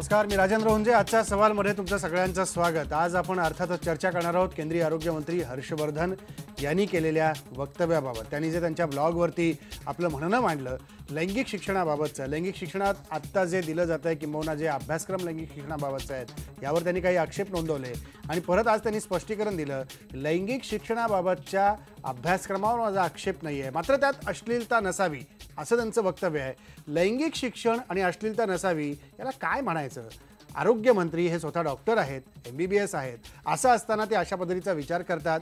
नमस्कार, मी राजेंद्र हुंजे. आजच्या सवालमध्ये तुमचं सगळ्यांचं स्वागत. आज आपण अर्थातच चर्चा करणार आहोत केंद्रीय आरोग्य मंत्री हर्षवर्धन यांनी केलेल्या वक्तव्याबाबत. त्यांनी जे त्यांच्या ब्लॉगवरती आपलं म्हणणं मांडलं लैंगिक शिक्षणाबाबतचं, लैंगिक शिक्षणात आत्ता जे दिलं जातं आहे किंबहुना जे अभ्यासक्रम लैंगिक शिक्षणाबाबतचे आहेत यावर त्यांनी काही आक्षेप नोंदवले आणि परत आज त्यांनी स्पष्टीकरण दिलं. लैंगिक शिक्षणाबाबतच्या अभ्यासक्रमावर माझा आक्षेप नाही आहे, मात्र त्यात अश्लीलता नसावी असं त्यांचं वक्तव्य आहे. लैंगिक शिक्षण आणि अश्लीलता नसावी याला काय म्हणायचं? आरोग्यमंत्री हे स्वतः डॉक्टर आहेत, MBBS आहेत. असं असताना ते अशा पद्धतीचा विचार करतात.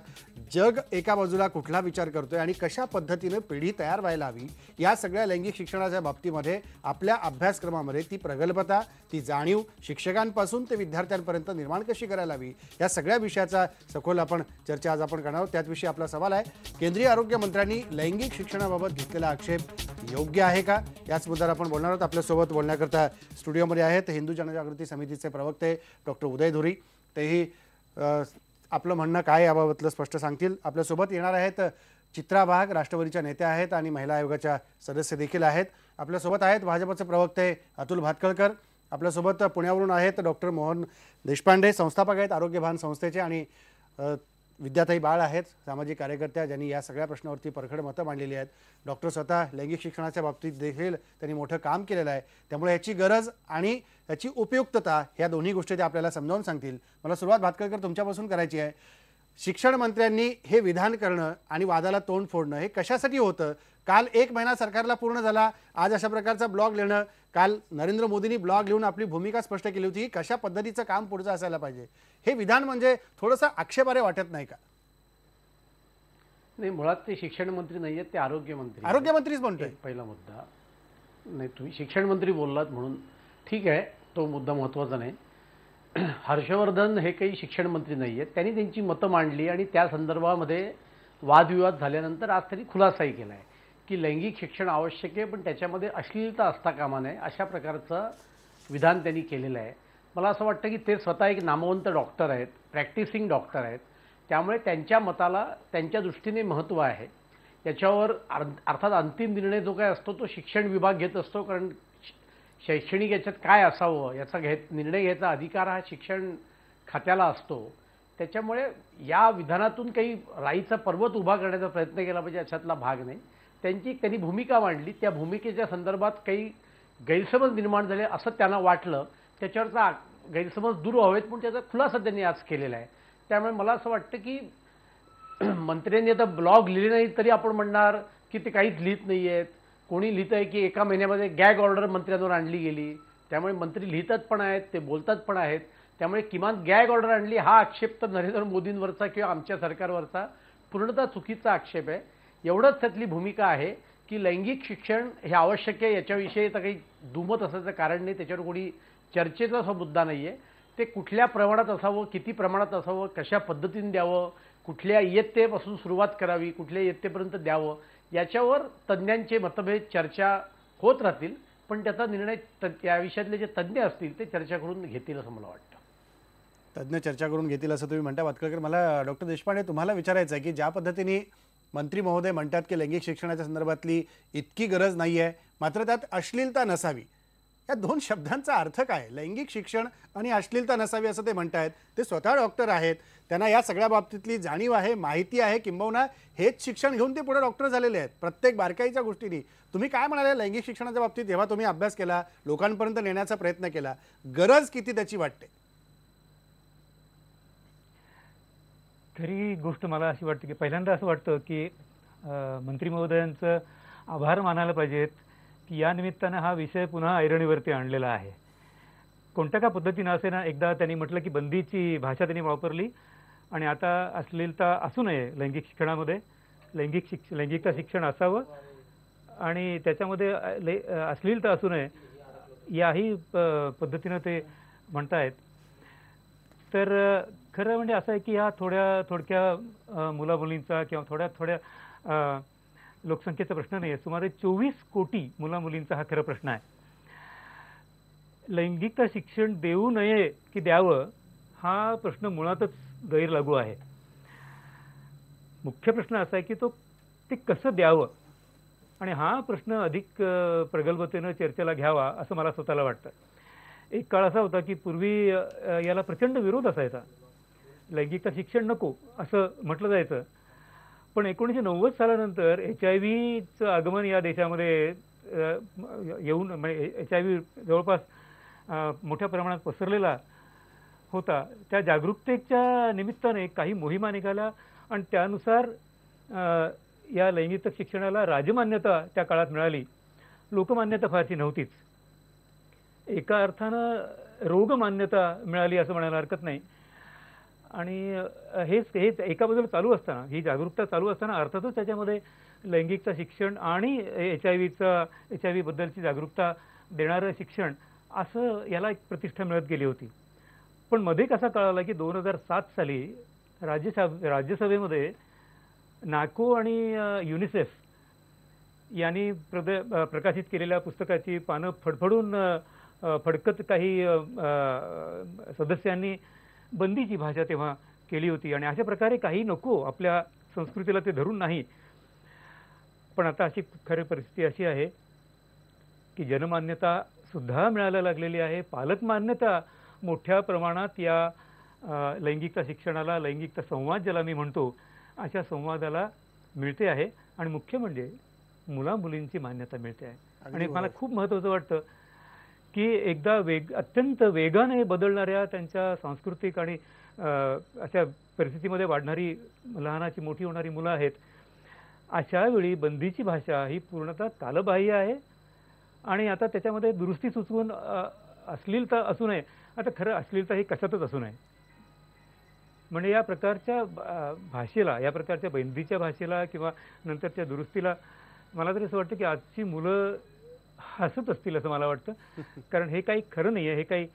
जग एका बाजूला कुठला विचार करतोय आणि कशा पद्धतीने पिढी तयार व्हायला हवी या सगळ्या लैंगिक शिक्षणाच्या बाबतीमध्ये आपल्या अभ्यासक्रमामध्ये ती प्रगल्भता, ती जाणीव शिक्षकांपासून ते विद्यार्थ्यांपर्यंत निर्माण कशी करायला हवी या सगळ्या विषयाचा सखोल आपण चर्चा आज आपण करणार आहोत. त्याचविषयी आपला सवाल आहे, केंद्रीय आरोग्य मंत्र्यांनी लैंगिक शिक्षणाबाबत घेतलेला आक्षेप योग्य आहे का? याच मुद्द्यावर आपण बोलणार आहोत. आपल्यासोबत बोलण्याकरता स्टुडिओमध्ये आहेत हिंदू जनजागृती समितीचे प्रवक्ते डॉक्टर उदय धुरी. तेही आपलं म्हणणं काय याबाबतलं स्पष्ट सांगतील. आपल्यासोबत येणार आहेत चित्रा वाघ, राष्ट्रवादीच्या नेत्या आहेत आणि महिला आयोगाच्या सदस्य देखील आहेत. आपल्यासोबत आहेत भाजपचे प्रवक्ते अतुल भातखळकर. आपल्यासोबत पुण्यावरून आहेत डॉक्टर मोहन देशपांडे, संस्थापक आहेत आरोग्य भान संस्थेचे, आणि विद्याताई बाळ आहेत, सामाजिक कार्यकर्त्या, ज्यांनी या सगळ्या प्रश्नावरती परखड मतं मांडलेली आहेत. डॉक्टर स्वतः लैंगिक शिक्षणाच्या बाबतीत देखील त्यांनी मोठं काम केलेलं आहे, त्यामुळे याची गरज आणि याची उपयुक्तता ह्या दोन्ही गोष्टी ते आपल्याला समजावून सांगतील. मला सुरुवात भातखळकर तुमच्यापासून करायची आहे. शिक्षण मंत्र्यांनी हे विधान करणं आणि वादाला तोंड फोडणं हे कशासाठी होतं? काल 1 महिना सरकारला पूर्ण झाला, आज अशा प्रकारचा ब्लॉग लिहिणं, काल नरेंद्र मोदींनी ब्लॉग लिहून आपली भूमिका स्पष्ट केली होती, कशा पद्धतीचं काम पुढचं असायला पाहिजे. हे विधान म्हणजे थोडंसं आक्षेपार्ह वाटत नाही का? नाही, मुळात ते शिक्षण मंत्री नाही आहेत, ते आरोग्यमंत्रीच म्हणतोय. पहिला मुद्दा नाही, तुम्ही शिक्षण मंत्री बोललात म्हणून ठीक आहे, तो मुद्दा महत्त्वाचा नाही. हर्षवर्धन हे काही शिक्षण मंत्री नाही आहेत. त्यांनी त्यांची मतं मांडली आणि त्या संदर्भामध्ये वादविवाद झाल्यानंतर आज त्यांनी खुलासाही केला आहे की लैंगिक शिक्षण आवश्यक आहे, पण त्याच्यामध्ये अश्लीलता असता कामा नये, अशा प्रकारचं विधान त्यांनी केलेलं आहे. मला असं वाटतं की ते स्वतः एक नामवंत डॉक्टर आहेत, प्रॅक्टिसिंग डॉक्टर आहेत, त्यामुळे त्यांच्या मताला त्यांच्या दृष्टीने महत्त्व आहे. याच्यावर अर्थात अंतिम निर्णय जो काय असतो तो शिक्षण विभाग घेत असतो, कारण शैक्षणिक याच्यात काय असावं याचा निर्णय घ्यायचा अधिकार हा शिक्षण खात्याला असतो. त्याच्यामुळे या विधानातून काही राईचा पर्वत उभा करण्याचा प्रयत्न केला पाहिजे अशातला भाग नाही. त्यांनी भूमिका मांडली, त्या भूमिकेच्या संदर्भात काही गैरसमज निर्माण झाले असं त्यांना वाटलं, त्याच्यावरचा गैरसमज दूर व्हावेत म्हणून त्याचा खुलासा त्यांनी आज केलेला आहे. त्यामुळे मला असं वाटतं की मंत्र्यांनी आता ब्लॉग लिहिले नाही तरी आपण म्हणणार की ते काहीच लिहित नाही आहेत. कोणी लिहितं आहे की 1 महिन्यामध्ये गॅग ऑर्डर मंत्र्यांवर आणली गेली, त्यामुळे मंत्री लिहितात पण आहेत, ते बोलतात पण आहेत. त्यामुळे किमान गॅग ऑर्डर आणली हा आक्षेप तर नरेंद्र मोदींवरचा किंवा आमच्या सरकारवरचा पूर्णतः चुकीचा आक्षेप आहे. एवढंच त्यातली भूमिका आहे की लैंगिक शिक्षण हे आवश्यक आहे, याच्याविषयी तर काही दुमत असायचं कारण नाही, त्याच्यावर कोणी चर्चेचा असा मुद्दा नाही आहे. ते कुठल्या प्रमाणात असावं, किती प्रमाणात असावं, कशा पद्धतीने द्यावं, कुठल्या इयत्तेपासून सुरुवात करावी, कुठल्या इयत्तेपर्यंत द्यावं, याच्यावर तज्ज्ञांचे मतभेद चर्चा होत राहतील, पण त्याचा निर्णय या विषयातले जे तज्ज्ञ असतील ते चर्चा करून घेतील असं मला वाटतं. तज्ज्ञ चर्चा करून घेतील असं तुम्ही म्हणता भातखळकर. मला डॉक्टर देशपांडे तुम्हाला विचारायचं आहे की ज्या पद्धतीने मंत्री महोदय म्हणतात की लैंगिक शिक्षणाच्या संदर्भातली इतकी गरज नाही आहे, मात्र त्यात अश्लीलता नसावी, या 2 शब्दांचा अर्थ काय? लैंगिक शिक्षण आणि अश्लीलता नसावी असं ते म्हणतायत. ते स्वतः डॉक्टर आहेत, त्यांना या सगळ्या बाबतीतली जाणीव आहे, माहिती आहे, किंबहुना हेच शिक्षण घेऊन ते पुढे डॉक्टर झालेले आहेत प्रत्येक बारकाईच्या गोष्टींनी. तुम्ही काय म्हणाले लैंगिक शिक्षणाच्या बाबतीत जेव्हा तुम्ही अभ्यास केला, लोकांपर्यंत नेण्याचा प्रयत्न केला, गरज किती त्याची वाटते? खरी गोष्ट मला अशी वाटते की पहिल्यांदा असं वाटतं की मंत्री महोदयांचं आभार मानायला पाहिजेत की या निमित्तानं हा विषय पुन्हा ऐरणीवरती आणलेला आहे. कोणत्या का पद्धतीनं असे ना, एकदा त्यांनी म्हटलं की बंदीची भाषा त्यांनी वापरली आणि आता अश्लीलता असू नये लैंगिक शिक्षणामध्ये, लैंगिकता शिक्षण असावं आणि त्याच्यामध्ये अश्लीलता असू नये याही पद्धतीनं ते म्हणतायत. तर खरं म्हणजे असं आहे की ह्या थोडक्या मुलामुलींचा किंवा थोड्या लोकसंख्येचा प्रश्न नाही आहे. सुमारे 24 कोटी मुलामुलींचा हा खरा प्रश्न आहे. लैंगिकता शिक्षण देऊ नये की द्यावं हा प्रश्न मुळातच गैरलागू आहे. मुख्य प्रश्न असा आहे की ते कसं द्यावं, आणि हा प्रश्न अधिक प्रगल्भतेनं चर्चेला घ्यावा असं मला स्वतःला वाटतं. एक काळ असा होता की पूर्वी याला प्रचंड विरोध असायचा. लैंगिकता शिक्षण नको असं म्हटलं जायचं. पण 1990 सालानंतर HIV चं आगमन या देशामध्ये येऊन म्हणजे HIV जवळपास मोठ्या प्रमाणात पसरलेला होता. त्या जागरूकतेच्या निमित्ताने काही मोहिमा निघाल्या आणि त्यानुसार या लैंगिक शिक्षणाला राजमान्यता त्या काळात मिळाली. लोकमान्यता फारशी नव्हतीच. एका अर्थानं रोगमान्यता मिळाली असं म्हणायला हरकत नाही. आणि हेच एका बाजूला चालू असताना, ही जागरूकता चालू असताना अर्थातच त्याच्यामध्ये लैंगिकता शिक्षण आणि HIV बद्दलची जागरूकता देणारं शिक्षण असं याला एक प्रतिष्ठा मिळत गेली होती. पण मध्ये कसा कळाला की 2007 साली राज्यसभेमध्ये नाको आणि युनिसेफ यांनी प्रकाशित केलेल्या पुस्तकाची पानं फडफडून फडकत काही सदस्यांनी बंदीची भाषा तेव्हा केली होती. आणि अशा प्रकारे काही नको, आपल्या संस्कृतीला ते धरून नाही. पण आता अशी खरी परिस्थिती अशी आहे की जनमान्यता सुद्धा मिळायला लागलेली आहे. पालकमान्यता मोठ्या प्रमाणात या लैंगिकता शिक्षणाला, लैंगिकता संवाद ज्याला मी म्हणतो, अशा संवादाला मिळते आहे. आणि मुख्य म्हणजे मुला मुलींची मान्यता मिळते आहे. आणि मला खूप महत्त्वाचं वाटतं की एकदा अत्यंत वेगाने बदलणाऱ्या त्यांच्या सांस्कृतिक आणि अशा परिस्थितीमध्ये वाढणारी, लहानाची मोठी होणारी मुलं आहेत. अशा वेळी बंदीची भाषा ही पूर्णतः कालबाह्य आहे. आणि आता त्याच्यामध्ये दुरुस्ती सुचवून अश्लीलता असू नये. आता खरं अश्लीलता ही कशातच असू नये. म्हणजे या प्रकारच्या भाषेला, या प्रकारच्या बंदीच्या भाषेला किंवा नंतरच्या दुरुस्तीला मला तरी असं वाटतं की आजची मुलं हसत असतील असं मला वाटतं. कारण हे काही खरं नाही आहे, हे काही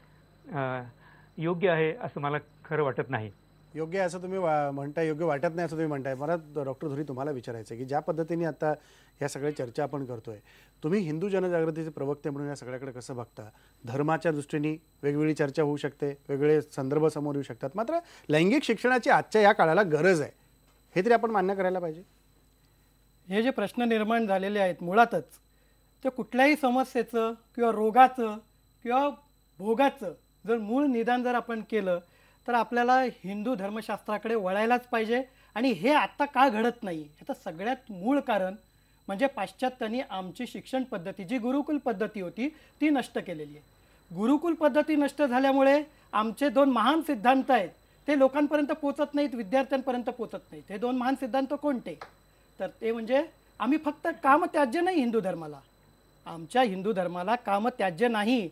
योग्य आहे असं मला खरं वाटत नाही. योग्य आहे असं तुम्ही म्हणताय, योग्य वाटत नाही असं तुम्ही म्हणताय. मला डॉक्टर धुरी तुम्हाला विचारायचं आहे की ज्या पद्धतीने आता या सगळ्या चर्चा आपण करतोय, तुम्ही हिंदू जनजागृतीचे प्रवक्ते म्हणून या सगळ्याकडे कसं बघता? धर्माच्या दृष्टीने वेगवेगळी चर्चा होऊ शकते, वेगवेगळे संदर्भ समोर येऊ शकतात, मात्र लैंगिक शिक्षणाची आजच्या या काळाला गरज आहे हे तरी आपण मान्य करायला पाहिजे. हे जे प्रश्न निर्माण झालेले आहेत मुळातच ते कुठल्याही समस्येचं किंवा रोगाचं किंवा भोगाचं जर मूळ निदान जर आपण केलं तर आपल्याला हिंदू धर्मशास्त्राकडे वळायलाच पाहिजे. आणि हे आत्ता का घडत नाही याचं सगळ्यात मूळ कारण म्हणजे पाश्चात्यांनी आमची शिक्षण पद्धती, जी गुरुकुल पद्धती होती, ती नष्ट केलेली आहे. गुरुकुल पद्धती नष्ट झाल्यामुळे आमचे 2 महान सिद्धांत आहेत ते लोकांपर्यंत पोचत नाहीत, विद्यार्थ्यांपर्यंत पोचत नाहीत. हे 2 महान सिद्धांत कोणते? तर ते म्हणजे आम्ही फक्त कामत्याज्य नाही हिंदू धर्माला, आमच्या हिंदू धर्माला कामत्याज्य नाही,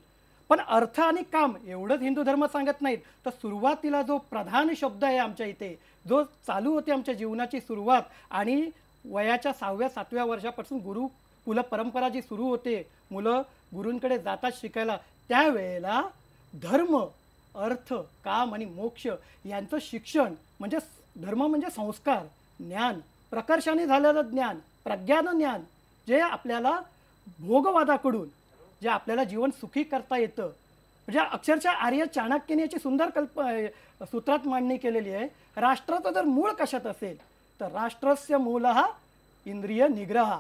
पण अर्थ आणि काम एवढंच हिंदू धर्म सांगत नाहीत. तर सुरुवातीला जो प्रधान शब्द आहे आमच्या इथे, जो चालू होते आमच्या जीवनाची सुरुवात, आणि वयाच्या 6व्या-7व्या वर्षापासून गुरुकुल परंपरा जी सुरू होते, मुलं गुरूंकडे जातात शिकायला, त्यावेळेला धर्म, अर्थ, काम आणि मोक्ष यांचं शिक्षण म्हणजे धर्म म्हणजे संस्कार, ज्ञान, प्रकर्षाने झालेलं ज्ञान, प्रज्ञान ज्ञान, जे आपल्याला भोगवादाकडून जे आपल्याला जीवन सुखी करता येतं. म्हणजे अक्षरशः आर्य चाणक्याने याची सुंदर सूत्रात मांडणी केलेली आहे. राष्ट्राचं जर मूळ कशात असेल तर राष्ट्रस्य मूलः इंद्रिय निग्रह,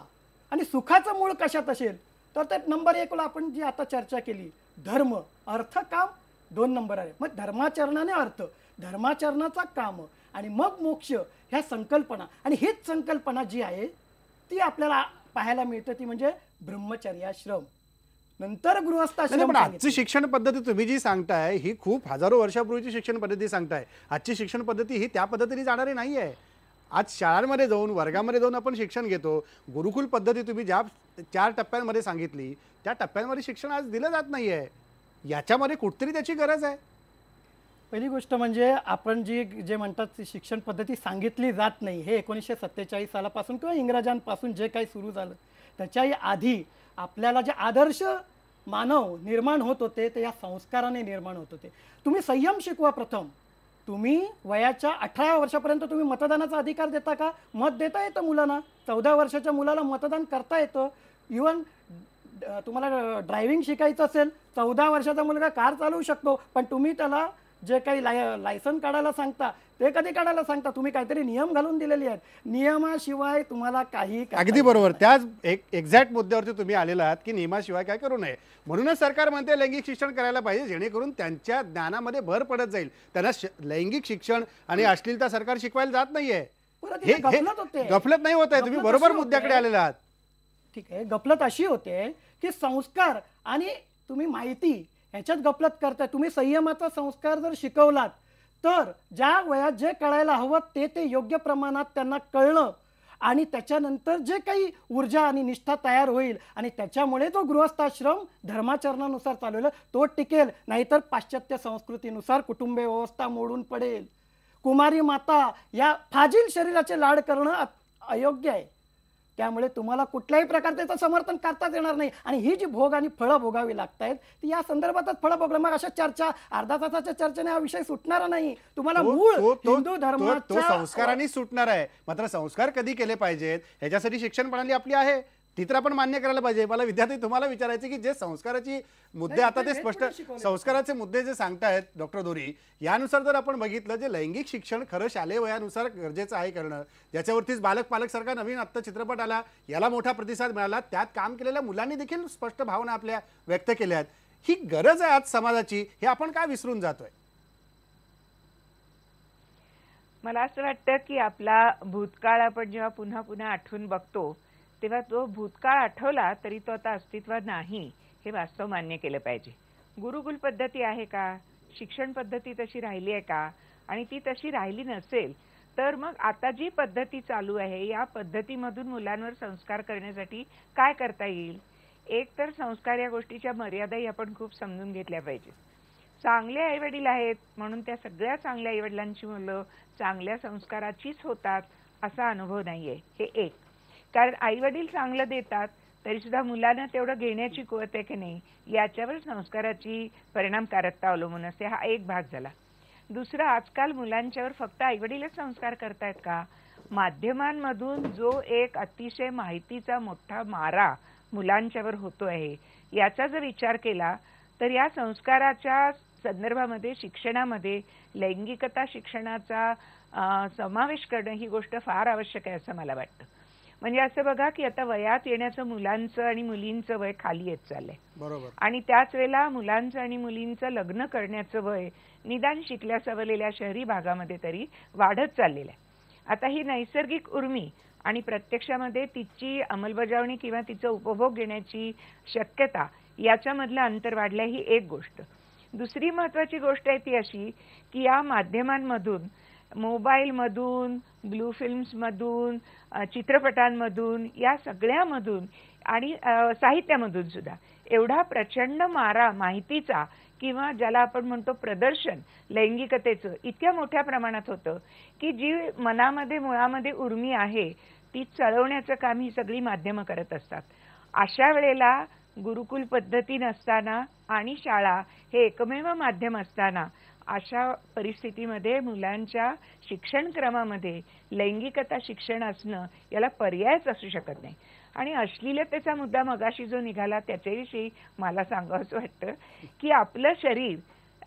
आणि सुखाचं मूळ कशात असेल तर ते नंबर 1 ला आपण जी आता चर्चा केली, धर्म, अर्थ, काम 2 नंबर आहे. मग धर्माचरणाने अर्थ, धर्माचरणाचा काम आणि मग मोक्ष ह्या संकल्पना, आणि हीच संकल्पना जी आहे ती आपल्याला पाहायला मिळते, ती म्हणजे ब्रह्मचर्याश्रम, नंतर गृहस्थाश्रम. पण आजची शिक्षण पद्धती तुम्ही जी सांगताय ही खूप हजारो वर्षापूर्वीची शिक्षण पद्धती सांगताय. आजची शिक्षण पद्धती ही त्या पद्धतीने जाणारी नाही आहे. आज शाळांमध्ये जाऊन, वर्गामध्ये जाऊन आपण शिक्षण घेतो. गुरुकुल पद्धती तुम्ही ज्या 4 टप्प्यांमध्ये सांगितली त्या टप्प्यांमध्ये शिक्षण आज दिलं जात नाही आहे. याच्यामध्ये कुठतरी त्याची गरज आहे. पहिली गोष्ट म्हणजे आपण जे म्हणतात ती शिक्षण पद्धती सांगितली जात नाही, हे 1947 सालापासून किंवा इंग्रजांपासून जे काही सुरू झालं त्याच्याही आधी आपल्याला जे आदर्श मानव निर्माण होत होते ते या संस्काराने निर्माण होत होते. तुम्ही संयम शिकवा प्रथम. तुम्ही वयाच्या 18 वर्षापर्यंत तुम्ही मतदानाचा अधिकार देता का? मत देता येतं मुलांना. 14 वर्षाच्या मुलाला मतदान करता येतं. इव्हन तुम्हाला ड्रायव्हिंग शिकायचं असेल, 14 वर्षाचा मुलगा कार चालवू शकतो, पण तुम्ही त्याला जे काही लायसन काढायला सांगता ते कधी काढायला सांगता? तुम्ही काहीतरी नियम घालून दिलेले आहेत, नियमाशिवाय तुम्हाला काही करता अगदी येत बरोबर. नाही. त्याच एक्झॅक्ट मुद्द्यावरती तुम्ही आलेला आहात की नियमाशिवाय काय करू नये. म्हणूनच सरकार म्हणते लैंगिक शिक्षण करायला पाहिजे, जेणेकरून त्यांच्या ज्ञानामध्ये भर पडत जाईल. त्यांना लैंगिक शिक्षण आणि अश्लीलता सरकार शिकवायला जात नाहीये. परत हे इथे गफलत होते. गफलत नाही होत आहे. तुम्ही गफलत बरोबर अशी मुद्द्याकडे होते. आलेला आहात. ठीक आहे, गफलत अशी होते की संस्कार आणि तुम्ही माहिती ह्याच्यात गफलत करताय. तुम्ही संयमाचा संस्कार जर शिकवलात तर ज्या वयात जे कळायला हवं ते योग्य प्रमाणात त्यांना कळलं आणि त्याच्यानंतर जे काही ऊर्जा आणि निष्ठा तयार होईल आणि त्याच्यामुळे जो गृहस्थाश्रम धर्माचरणानुसार चालवलं तो टिकेल. नाहीतर पाश्चात्य संस्कृतीनुसार कुटुंब व्यवस्था मोडून पडेल. कुमारी माता या फाजील शरीराचे लाड करणं अयोग्य आहे. त्यामुळे तुम्हाला कुठल्याही प्रकारे त्याचं समर्थन करताच येणार नाही. आणि ही जी भोग आणि फळं भोगावी लागतायत ती या संदर्भातच फळं भोगलं. मग अशा चर्चा अर्धा तासाच्या चर्चेने हा विषय सुटणार नाही. तुम्हाला मूळ हिंदू धर्माच्या संस्कारांनी सुटणार आहे. मात्र संस्कार कधी केले पाहिजेत ह्याच्यासाठी शिक्षण प्रणाली आपली आहे, ती तर आपण मान्य करायला पाहिजे. मला विद्यार्थी तुम्हाला विचारायचे की जे संस्काराची मुद्दे आता ते स्पष्ट संस्काराचे मुद्दे जे सांगतायत डॉक्टर दोरी, यानुसार जर आपण बघितलं जे लैंगिक शिक्षण खरं शालेय वयानुसार गरजेचं आहे करणं, ज्याच्यावरतीच बालक पालक सारखा नवीन आत्ता चित्रपट आला, याला मोठा प्रतिसाद मिळाला, त्यात काम केलेल्या मुलांनी देखील स्पष्ट भावना आपल्या व्यक्त केल्या आहेत. ही गरज आहे आज समाजाची, हे आपण काय विसरून जातोय? मला असं वाटतं की आपला भूतकाळ आपण जेव्हा पुन्हा पुन्हा आठवून बघतो तेव्हा तो भूतकाळ आठवला तरी तो आता अस्तित्वात नाही हे वास्तव मान्य केलं पाहिजे. गुरुकुल पद्धती आहे का? शिक्षण पद्धती तशी राहिली आहे का? आणि ती तशी राहिली नसेल तर मग आता जी पद्धती चालू आहे या पद्धतीमधून मुलांवर संस्कार करण्यासाठी काय करता येईल? एक तर संस्कार या गोष्टीच्या मर्यादाही आपण खूप समजून घेतल्या पाहिजे. चांगले आईवडील आहेत म्हणून त्या सगळ्या चांगल्या आईवडिलांची मुलं चांगल्या संस्काराचीच होतात असा अनुभव नाहीये. हे एक. कारण आईवडील चांगलं देतात तरी सुद्धा मुलांना तेवढं घेण्याची कुवत आहे की नाही याच्यावर संस्काराची परिणामकारकता अवलंबून असते. हा एक भाग झाला. दुसरा, आजकाल मुलांच्यावर फक्त आईवडीलच संस्कार करतायत का? माध्यमांमधून जो एक अतिशय माहितीचा मोठा मारा मुलांच्यावर होतो आहे याचा जर विचार केला तर या संस्काराच्या संदर्भामध्ये शिक्षणामध्ये लैंगिकता शिक्षणाचा समावेश करणं ही गोष्ट फार आवश्यक आहे असं मला वाटतं. म्हणजे असं बघा की आता वयात येण्याचं मुलांचं आणि मुलींचं वय खाली येत चाललंय. बरोबर. आणि त्याच वेळेला मुलांचं आणि मुलींचं लग्न करण्याचं वय निदान शिकल्या सवरलेल्या शहरी भागामध्ये तरी वाढत चाललेलं आहे. आता ही नैसर्गिक उर्मी आणि प्रत्यक्षामध्ये तिची अंमलबजावणी किंवा तिचा उपभोग घेण्याची शक्यता याच्यामधलं अंतर वाढलंय ही एक गोष्ट. दुसरी महत्वाची गोष्ट आहे ती अशी की या माध्यमांमधून मोबाईलमधून, ब्लू फिल्म्समधून, चित्रपटांमधून या सगळ्यामधून आणि साहित्यामधून सुद्धा एवढा प्रचंड मारा माहितीचा किंवा ज्याला आपण म्हणतो प्रदर्शन लैंगिकतेचं इतक्या मोठ्या प्रमाणात होतं की जी मनामध्ये मुळामध्ये उर्मी आहे ती चळवण्याचं काम ही सगळी माध्यमं करत असतात. अशा वेळेला गुरुकुल पद्धती नसताना आणि शाळा हे एकमेव माध्यम असताना अशा परिस्थितीमध्ये मुलांच्या शिक्षण क्रमामध्ये लैंगिकता शिक्षण असणं याला पर्यायच असू शकत नाही. आणि अश्लीलतेचा मुद्दा मगाशी जो निघाला त्याच्याविषयी मला सांगावंसं वाटतं की आपलं शरीर,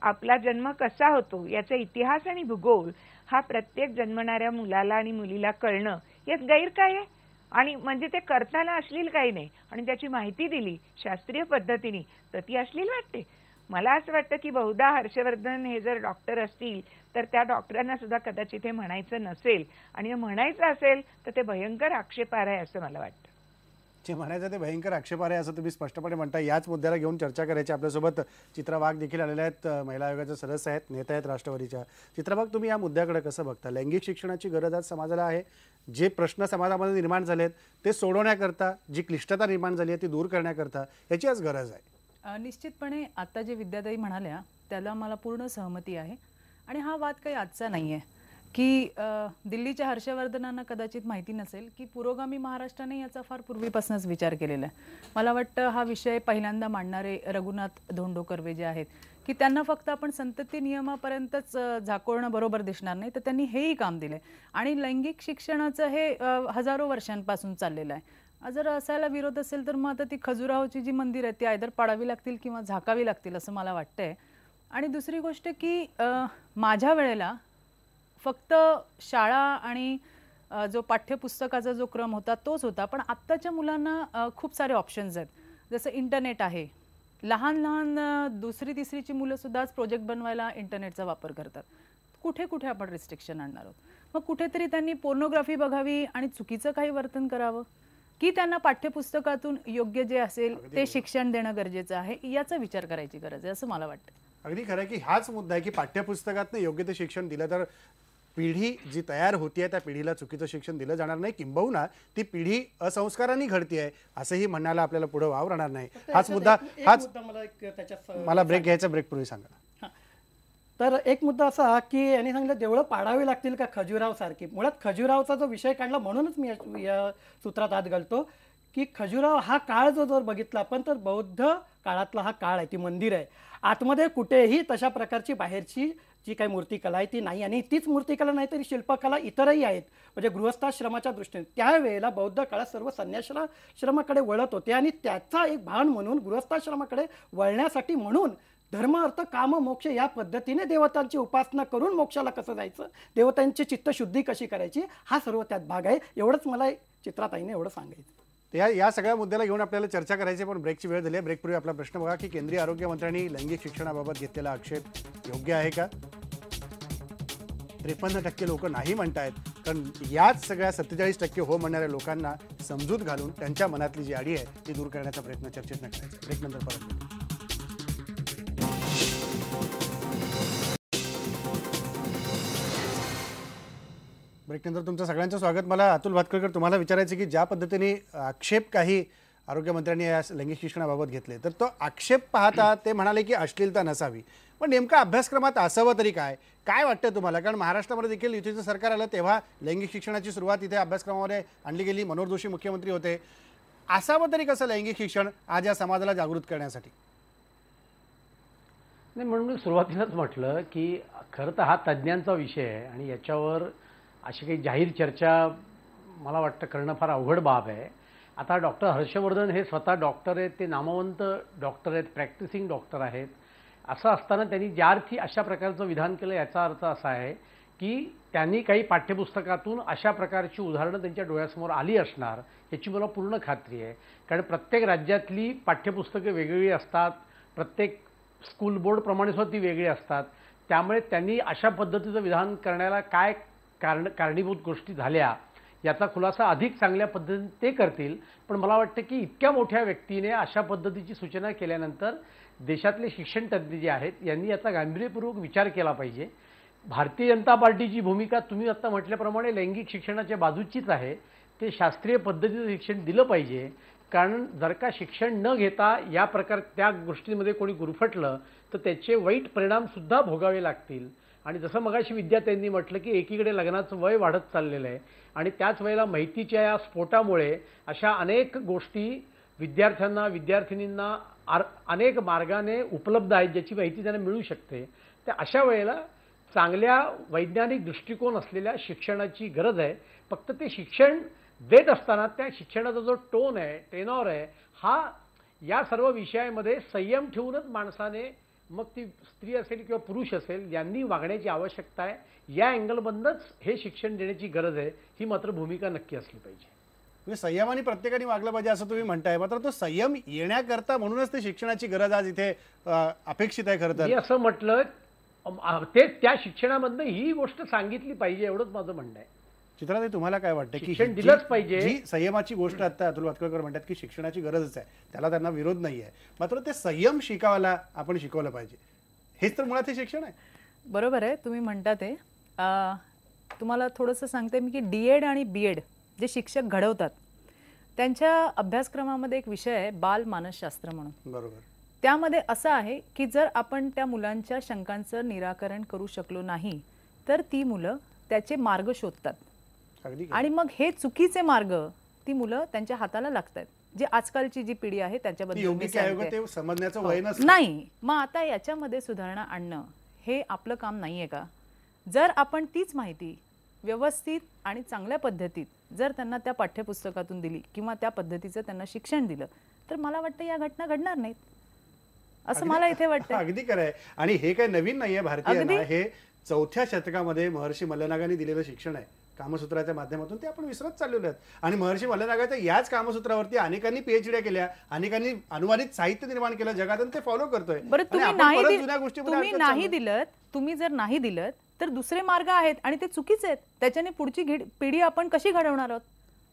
आपला जन्म कसा होतो याचा इतिहास आणि भूगोल हा प्रत्येक जन्मणाऱ्या मुलाला आणि मुलीला कळणं यात गैर काय आहे? आणि म्हणजे ते करताना अश्लील काही नाही आणि त्याची माहिती दिली शास्त्रीय पद्धतीने तर ती अश्लील वाटते. मला असं वाटतं की बहुधा हर्षवर्धन हे जर डॉक्टर असतील तर त्या डॉक्टरांना सुद्धा कदाचित हे म्हणायचं नसेल आणि म्हणायचं असेल तर ते भयंकर आक्षेपार्ह आहे असं मला वाटतं. जे म्हणायचं ते भयंकर आक्षेपार्ह आहे असं तुम्ही स्पष्टपणे म्हणता. याच मुद्द्याला घेऊन चर्चा करायची आपल्यासोबत चित्रा वाघ देखील आलेल्या आहेत, महिला आयोगाचे सदस्य आहेत, नेते आहेत राष्ट्रवादीच्या. चित्रा वाघ, तुम्ही या मुद्द्याकडे कसं बघता? लैंगिक शिक्षणाची गरज आज समाजाला आहे. जे प्रश्न समाजामध्ये निर्माण झालेत ते सोडवण्याकरता, जी क्लिष्टता निर्माण झाली आहे ती दूर करण्याकरता याची आज गरज आहे. निश्चितपणे आता जे विद्याताई म्हणाल्या त्याला मला पूर्ण सहमती आहे. आणि हा वाद काही आजचा नाही आहे की दिल्लीच्या हर्षवर्धनांना कदाचित माहिती नसेल की पुरोगामी महाराष्ट्राने याचा फार पूर्वीपासूनच विचार केलेला आहे. मला वाटतं हा विषय पहिल्यांदा मांडणारे रघुनाथ धोंडोकर्वे जे आहेत की त्यांना फक्त आपण संतती नियमापर्यंतच झाकोळणं बरोबर दिसणार नाही तर त्यांनी हेही काम दिले. आणि लैंगिक शिक्षणाचं हे हजारो वर्षांपासून चाललेलं आहे. जर असायला विरोध असेल तर मग आता ती खजुराहोची जी मंदिर आहेत ती आयदर पाडावी लागतील किंवा झाकावी लागतील असं मला वाटतंय. आणि दुसरी गोष्ट की माझ्या वेळेला फक्त शाळा आणि जो पाठ्यपुस्तकाचा जो क्रम होता तोच होता, पण आत्ताच्या मुलांना खूप सारे ऑप्शन्स आहेत. जसं इंटरनेट आहे, लहान लहान दुसरी तिसरीची मुलं सुद्धा आज प्रोजेक्ट बनवायला इंटरनेटचा वापर करतात. कुठे कुठे आपण रिस्ट्रिक्शन आणणार आहोत? मग कुठेतरी त्यांनी पोर्नोग्राफी बघावी आणि चुकीचं काही वर्तन करावं, की त्यांना पाठ्यपुस्तकातून योग्य जे असेल ते शिक्षण देणं गरजेचं आहे, याचा विचार करायची गरज आहे असं मला वाटतं. अगदी खरं आहे की हाच मुद्दा आहे की पाठ्यपुस्तकातनं योग्य ते शिक्षण दिलं तर पिढी जी तयार होतीये त्या पिढीला चुकीचं शिक्षण दिलं जाणार नाही, किंबहुना ती पिढी असंस्कारांनी घडतीये असंही म्हणायला आपल्याला पुढे वाव राहणार नाही. हाच मुद्दा मला ब्रेक घ्यायचा, ब्रेक पूर्वी सांगा. तर एक मुद्दा असा की यांनी सांगितलं देवळं पाडावी लागतील का खजुराव सारखी. मुळात खजुरावचा जो विषय काढला म्हणूनच मी या सूत्रात हात घालतो की खजुराव हा काळ जो जर बघितला आपण तर बौद्ध काळातला हा काळ आहे, ती मंदिर आहे. आतमध्ये कुठेही तशा प्रकारची बाहेरची जी काही मूर्तिकला आहे ती नाही, आणि तीच मूर्तिकला नाही तरी शिल्पकला इतरही आहेत. म्हणजे गृहस्थाश्रमाच्या दृष्टीने त्यावेळेला बौद्ध काळात सर्व संन्यासाश्रमाकडे वळत होते, आणि त्याचा एक भान म्हणून गृहस्थाश्रमाकडे वळण्यासाठी म्हणून धर्म अर्थ काम मोक्ष या पद्धतीने देवतांची उपासना करून मोक्षाला कसं जायचं, देवतांची चित्तशुद्धी कशी करायची, हा सर्व त्यात भाग आहे. एवढंच मला चित्राताईने एवढं सांगायचं. या सगळ्या मुद्द्याला घेऊन आपल्याला चर्चा करायची, पण ब्रेकची वेळ झाली आहे. ब्रेकपूर्वी आपला प्रश्न बघा की केंद्रीय आरोग्य मंत्र्यांनी लैंगिक शिक्षणाबाबत घेतलेला आक्षेप योग्य आहे का? 53% लोक नाही म्हणतायत, कारण याच सगळ्या 47% हो म्हणणाऱ्या लोकांना समजूत घालून त्यांच्या मनातली जी आडी आहे ती दूर करण्याचा प्रयत्न चर्चेत करायचा. ब्रेकनंतर परत ब्रेकनंतर तुमचं सगळ्यांचं स्वागत. मला अतुल भातखळकर तुम्हाला विचारायचं की ज्या पद्धतीने आक्षेप काही आरोग्यमंत्र्यांनी या लैंगिक शिक्षणाबाबत घेतले, तर तो आक्षेप पाहता ते म्हणाले की अश्लीलता नसावी, पण नेमका अभ्यासक्रमात असावं तरी काय काय वाटतं तुम्हाला? कारण महाराष्ट्रामध्ये देखील युतीचं सरकार आलं तेव्हा लैंगिक शिक्षणाची सुरुवात इथे अभ्यासक्रमामध्ये आणली गेली. मनोहर जोशी मुख्यमंत्री होते. असावं तरी कसं लैंगिक शिक्षण आज या समाजाला जागृत करण्यासाठी? नाही, म्हणून मी सुरुवातीलाच म्हटलं की खरं तर हा तज्ज्ञांचा विषय आहे आणि याच्यावर अशी काही जाहीर चर्चा मला वाटतं करणं फार अवघड बाब आहे. आता डॉक्टर हर्षवर्धन हे स्वतः डॉक्टर आहेत, ते नामवंत डॉक्टर आहेत, प्रॅक्टिसिंग डॉक्टर आहेत. असं असताना त्यांनी ज्या अर्थी अशा प्रकारचं विधान केलं याचा अर्थ असा आहे की त्यांनी काही पाठ्यपुस्तकातून अशा प्रकारची उदाहरणं त्यांच्या डोळ्यासमोर आली असणार याची मला पूर्ण खात्री आहे. कारण प्रत्येक राज्यातली पाठ्यपुस्तकं वेगवेगळी असतात, प्रत्येक स्कूल बोर्डप्रमाणे सुद्धा ती वेगळी असतात. त्यामुळे त्यांनी अशा पद्धतीचं विधान करण्याला काय कारणीभूत गोष्टी झाल्या याचा खुलासा अधिक चांगल्या पद्धतीने ते करतील. पण मला वाटतं की इतक्या मोठ्या व्यक्तीने अशा पद्धतीची सूचना केल्यानंतर देशातले शिक्षण तज्ज्ञ जे आहेत यांनी याचा गांभीर्यपूर्वक विचार केला पाहिजे. भारतीय जनता पार्टीची भूमिका तुम्ही आता म्हटल्याप्रमाणे लैंगिक शिक्षणाच्या बाजूचीच आहे. ते शास्त्रीय पद्धतीचं शिक्षण दिलं पाहिजे, कारण जर का शिक्षण न घेता या त्या गोष्टींमध्ये कोणी गुरफटलं तर त्याचे वाईट परिणामसुद्धा भोगावे लागतील. आणि जसं मगाशी विद्यार्थ्यांनी म्हटलं की एकीकडे लग्नाचं वय वाढत चाललेलं आहे आणि त्याच वेळेला माहितीच्या या स्फोटामुळे अशा अनेक गोष्टी विद्यार्थ्यांना विद्यार्थिनींना अनेक मार्गाने उपलब्ध आहेत ज्याची माहिती त्यांना मिळू शकते. तर अशा वेळेला चांगल्या वैज्ञानिक दृष्टिकोन असलेल्या शिक्षणाची गरज आहे. फक्त ते शिक्षण देत असताना त्या शिक्षणाचा जो टोन आहे, टेनॉर आहे, हा या सर्व विषयामध्ये संयम ठेवूनच माणसाने, मग ती स्त्री असेल किंवा पुरुष असेल, यांनी वागण्याची आवश्यकता आहे. या अँगलमधूनच हे शिक्षण देण्याची गरज आहे. ही मात्र भूमिका नक्की असली पाहिजे. म्हणजे संयमाने प्रत्येकाने वागलं पाहिजे असं तुम्ही म्हणताय, मात्र तो संयम येण्याकरता म्हणूनच ते शिक्षणाची गरज आज इथे अपेक्षित आहे. खरं तर मी असं म्हटलं ते त्या शिक्षणामधनं ही गोष्ट सांगितली पाहिजे, एवढंच माझं म्हणणं आहे. चित्राताई, तुम्हाला काय वाटतं की शिक्षण दिलंच पाहिजे? जी संयमाची गोष्ट आता अतुल भातखळकर म्हणतात की शिक्षणाची गरजच आहे, त्याला त्यांना विरोध नाही आहे, मात्र ते संयम शिकावायला आपण शिकवलं पाहिजे. हेच तर मुळात हे शिक्षण आहे. बरोबर आहे, तुम्ही म्हणता ते. तुम्हाला थोडंसं सांगते मी की D.Ed आणि B.Ed जे शिक्षक घडवतात त्यांच्या अभ्यासक्रमामध्ये एक विषय आहे बाल मानसशास्त्र म्हणून. बरोबर. त्यामध्ये असं आहे की जर आपण त्या मुलांच्या शंकांचं निराकरण करू शकलो नाही तर ती मुलं त्याचे मार्ग शोधतात आणि मग हे चुकीचे मार्ग ती मुलं त्यांच्या हाताला लागतात. जी आजकालची जी पिढी आहे त्याच्याबद्दल समजण्याचं वय नाही. मग आता याच्यामध्ये सुधारणा आणणं हे आपलं काम नाहीये का? जर आपण तीच माहिती व्यवस्थित आणि चांगल्या पद्धतीत जर त्यांना त्या पाठ्यपुस्तकातून दिली किंवा त्या पद्धतीचं त्यांना शिक्षण दिलं तर मला वाटतं या घटना घडणार नाहीत. असं मला इथे वाटतं. अगदी खरं आहे. आणि हे काही नवीन नाहीये भारतीयांना, हे 4थ्या शतकामध्ये महर्षी मल्लनागांनी दिलेलं शिक्षण आहे कामसूत्राच्या माध्यमातून, ते आपण विसरत चाललेलो आहेत. आणि महर्षी मल्लनागाच्या याच कामसूत्रावरती अनेकांनी PhD केल्या, अनेकांनी अनुवादित साहित्य निर्माण केलं जगात, आणि ते फॉलो करतोय. बरं, तुम्ही नाही दिलं, तुम्ही जर नाही दिलं तर दुसरे मार्ग आहेत आणि ते चुकीचे आहेत. त्याच्याने पुढची पिढी आपण कशी घडवणार आहोत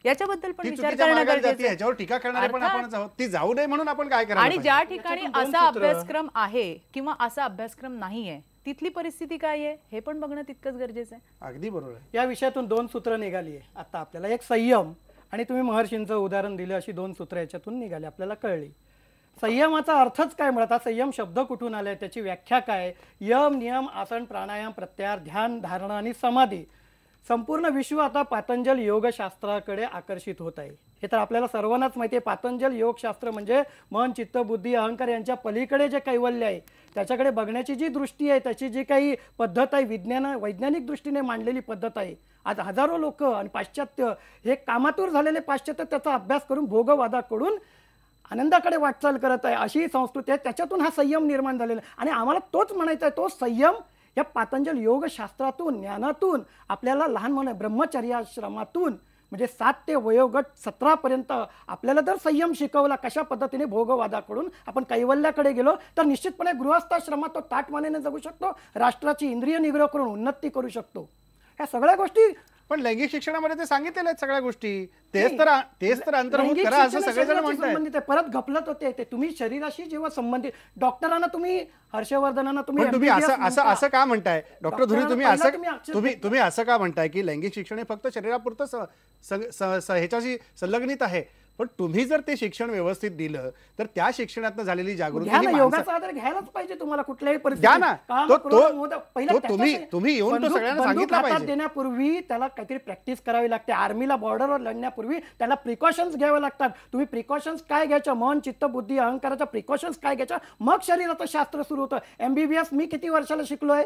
याच्याबद्दल पण विचार करणं गरजेचं आहे. याच्यावर टीका करणारे पण आपणच आहोत. ती जाऊ नये म्हणून आपण काय करायला आणि ज्या ठिकाणी असा अभ्यासक्रम आहे किंवा असा अभ्यासक्रम नाहीये तिथली परिस्थिती काय आहे हे पण बघणं तितकंच गरजेचं आहे. अगदी बरोबर आहे. या विषयातून 2 सूत्र निघाली आहे आता आपल्याला. एक संयम, आणि तुम्ही महर्षींचं उदाहरण दिलं, अशी 2 सूत्र याच्यातून निघाली, आपल्याला कळली. संयमाचा अर्थच काय मुळात, हा संयम शब्द कुठून आलाय, त्याची व्याख्या काय? यम, नियम, आसन, प्राणायाम, प्रत्याहार, ध्यान, धारणा आणि समाधी. संपूर्ण विश्व आता पातंजल योगशास्त्राकडे आकर्षित होत आहे. हे तर आपल्याला सर्वांनाच माहिती आहे. पातंजल योगशास्त्र म्हणजे मन, चित्त, बुद्धी, अहंकार यांच्या पलीकडे जे कैवल्य आहे, त्याच्याकडे बघण्याची जी दृष्टी आहे, त्याची जी काही पद्धत आहे, वैज्ञानिक दृष्टीने मांडलेली पद्धत आहे. आज हजारो लोक आणि पाश्चात्य, हे कामातूर झालेले पाश्चात्य, त्याचा अभ्यास करून भोगवादाकडून आनंदाकडे वाटचाल करत आहे, अशी संस्कृती आहे. त्याच्यातून हा संयम निर्माण झालेला आहे. आणि आम्हाला तोच म्हणायचा आहे, तो संयम या पातंजल योगशास्त्रातून, ज्ञानातून, आपल्याला लहान मुलं ब्रह्मचर्याश्रमातून, म्हणजे 7 ते वयोगट 17 पर्यंत आपल्याला जर संयम शिकवला, कशा पद्धतीने भोगवादाकडून आपण कैवल्याकडे गेलो, तर निश्चितपणे गृहस्थाश्रमात तो ताटमानेने जगू शकतो, राष्ट्राची इंद्रिय निग्रह करून उन्नती करू शकतो. ह्या सगळ्या गोष्टी पण लैंगिक शिक्षणामध्ये ते सांगितलेल्या आहेत सगळ्या गोष्टी. तेच तर अंतर्भूत करा असं सगळेजण म्हणतात. परत घपलत होते ते. तुम्ही शरीराशी जेव्हा संबंधित डॉक्टरांना, तुम्ही हर्षवर्धनांना, तुम्ही असं का म्हणताय डॉक्टर धुरी, तुम्ही असं का म्हणताय की लैंगिक शिक्षण हे फक्त शरीरापुरतं ह्याच्याशी संलग्नित आहे? पण तुम्ही जर ते शिक्षण व्यवस्थित दिलं तर त्या शिक्षणातून झालेली जागृती, योगाचा आधार घ्यायलाच पाहिजे तुम्हाला कुठल्याही तुम्ही येऊन तो सगळ्यांना सांगितलं पाहिजे. देण्यापूर्वी त्याला काहीतरी प्रॅक्टिस करावी लागते. आर्मीला बॉर्डरवर लढण्यापूर्वी त्याला प्रिकॉशन्स घ्यावे लागतात. तुम्ही प्रिकॉशन्स काय घ्यायच्या, मन, चित्त, बुद्धी, अहंकाराच्या प्रिकॉशन्स काय घ्यायच्या, मग शरीराचं शास्त्र सुरू होतं. MBBS मी किती वर्षाला शिकलोय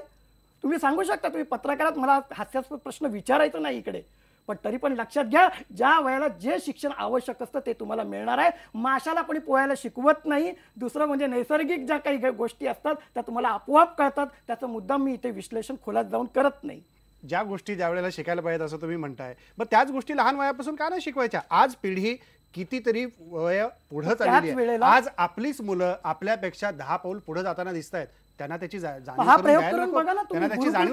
तुम्ही सांगू शकता. तुम्ही पत्रकारात मला हास्यास्पद प्रश्न विचारायचा नाही इकडे, पण तरी पण लक्षात घ्या, ज्या वयाला जे शिक्षण आवश्यक असतं ते तुम्हाला मिळणार आहे. माशाला कोणी पोहायला शिकवत नाही. दुसरं म्हणजे नैसर्गिक ज्या काही गोष्टी असतात त्या तुम्हाला आपोआप कळतात. त्याचं मुद्दाम मी इथे विश्लेषण खोलात जाऊन करत नाही. ज्या गोष्टी ज्या वेळेला शिकायला पाहिजेत असं तुम्ही म्हणताय, मग त्याच गोष्टी लहान वयापासून का नाही शिकवायच्या? आज पिढी कितीतरी वय पुढे चालली आहे. आज आपलीच मुलं आपल्यापेक्षा 10 पाऊल पुढे जाताना दिसत आहेत. त्यांना त्याची जाणीव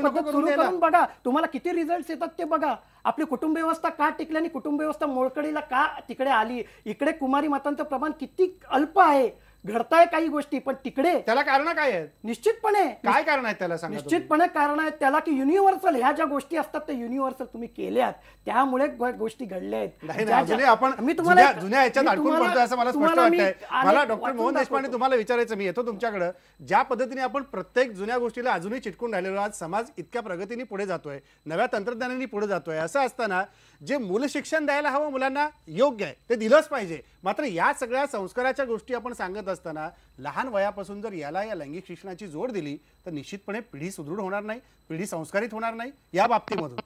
करून बघा, तुम्हाला किती रिझल्ट येतात ते बघा. आपली कुटुंब व्यवस्था का टिकली आणि कुटुंब व्यवस्था मोडकळीला का तिकडे आली? इकडे कुमारी मातांचं प्रमाण किती अल्प आहे. घडताय काही गोष्टी, पण तिकडे त्याला कारण काय आहेत? निश्चितपणे काय कारण आहेत त्याला सांगा. निश्चितपणे कारण आहेत त्याला की युनिव्हर्सल ह्या ज्या गोष्टी असतात त्या युनिव्हर्सल तुम्ही केल्यात, त्यामुळे गोष्टी घडल्या आहेत. आपण मी तुम्हाला जुन्या याच्यात अडकून पडतोय असं मला स्पष्ट वाटतंय. मला डॉक्टर मोहन देशपांडे तुम्हाला विचारायचं, मी येतो तुमच्याकडे. ज्या पद्धतीने आपण प्रत्येक जुन्या गोष्टीला अजूनही चिटकून राहिलेलो, आज समाज इतक्या प्रगतीने पुढे जातोय, नव्या तंत्रज्ञानाने पुढे जातोय, असं असताना जे मूल शिक्षण द्यायला हवं मुलांना योग्य आहे ते दिलंच पाहिजे. मात्र या सगळ्या संस्काराच्या गोष्टी आपण सांगत असताना लहान वयापासून जर याला या लैंगिक शिक्षणाची जोड दिली तर निश्चितपणे पिढी सुदृढ होणार नाही, पिढी संस्कारित होणार नाही. या बाबतीमधून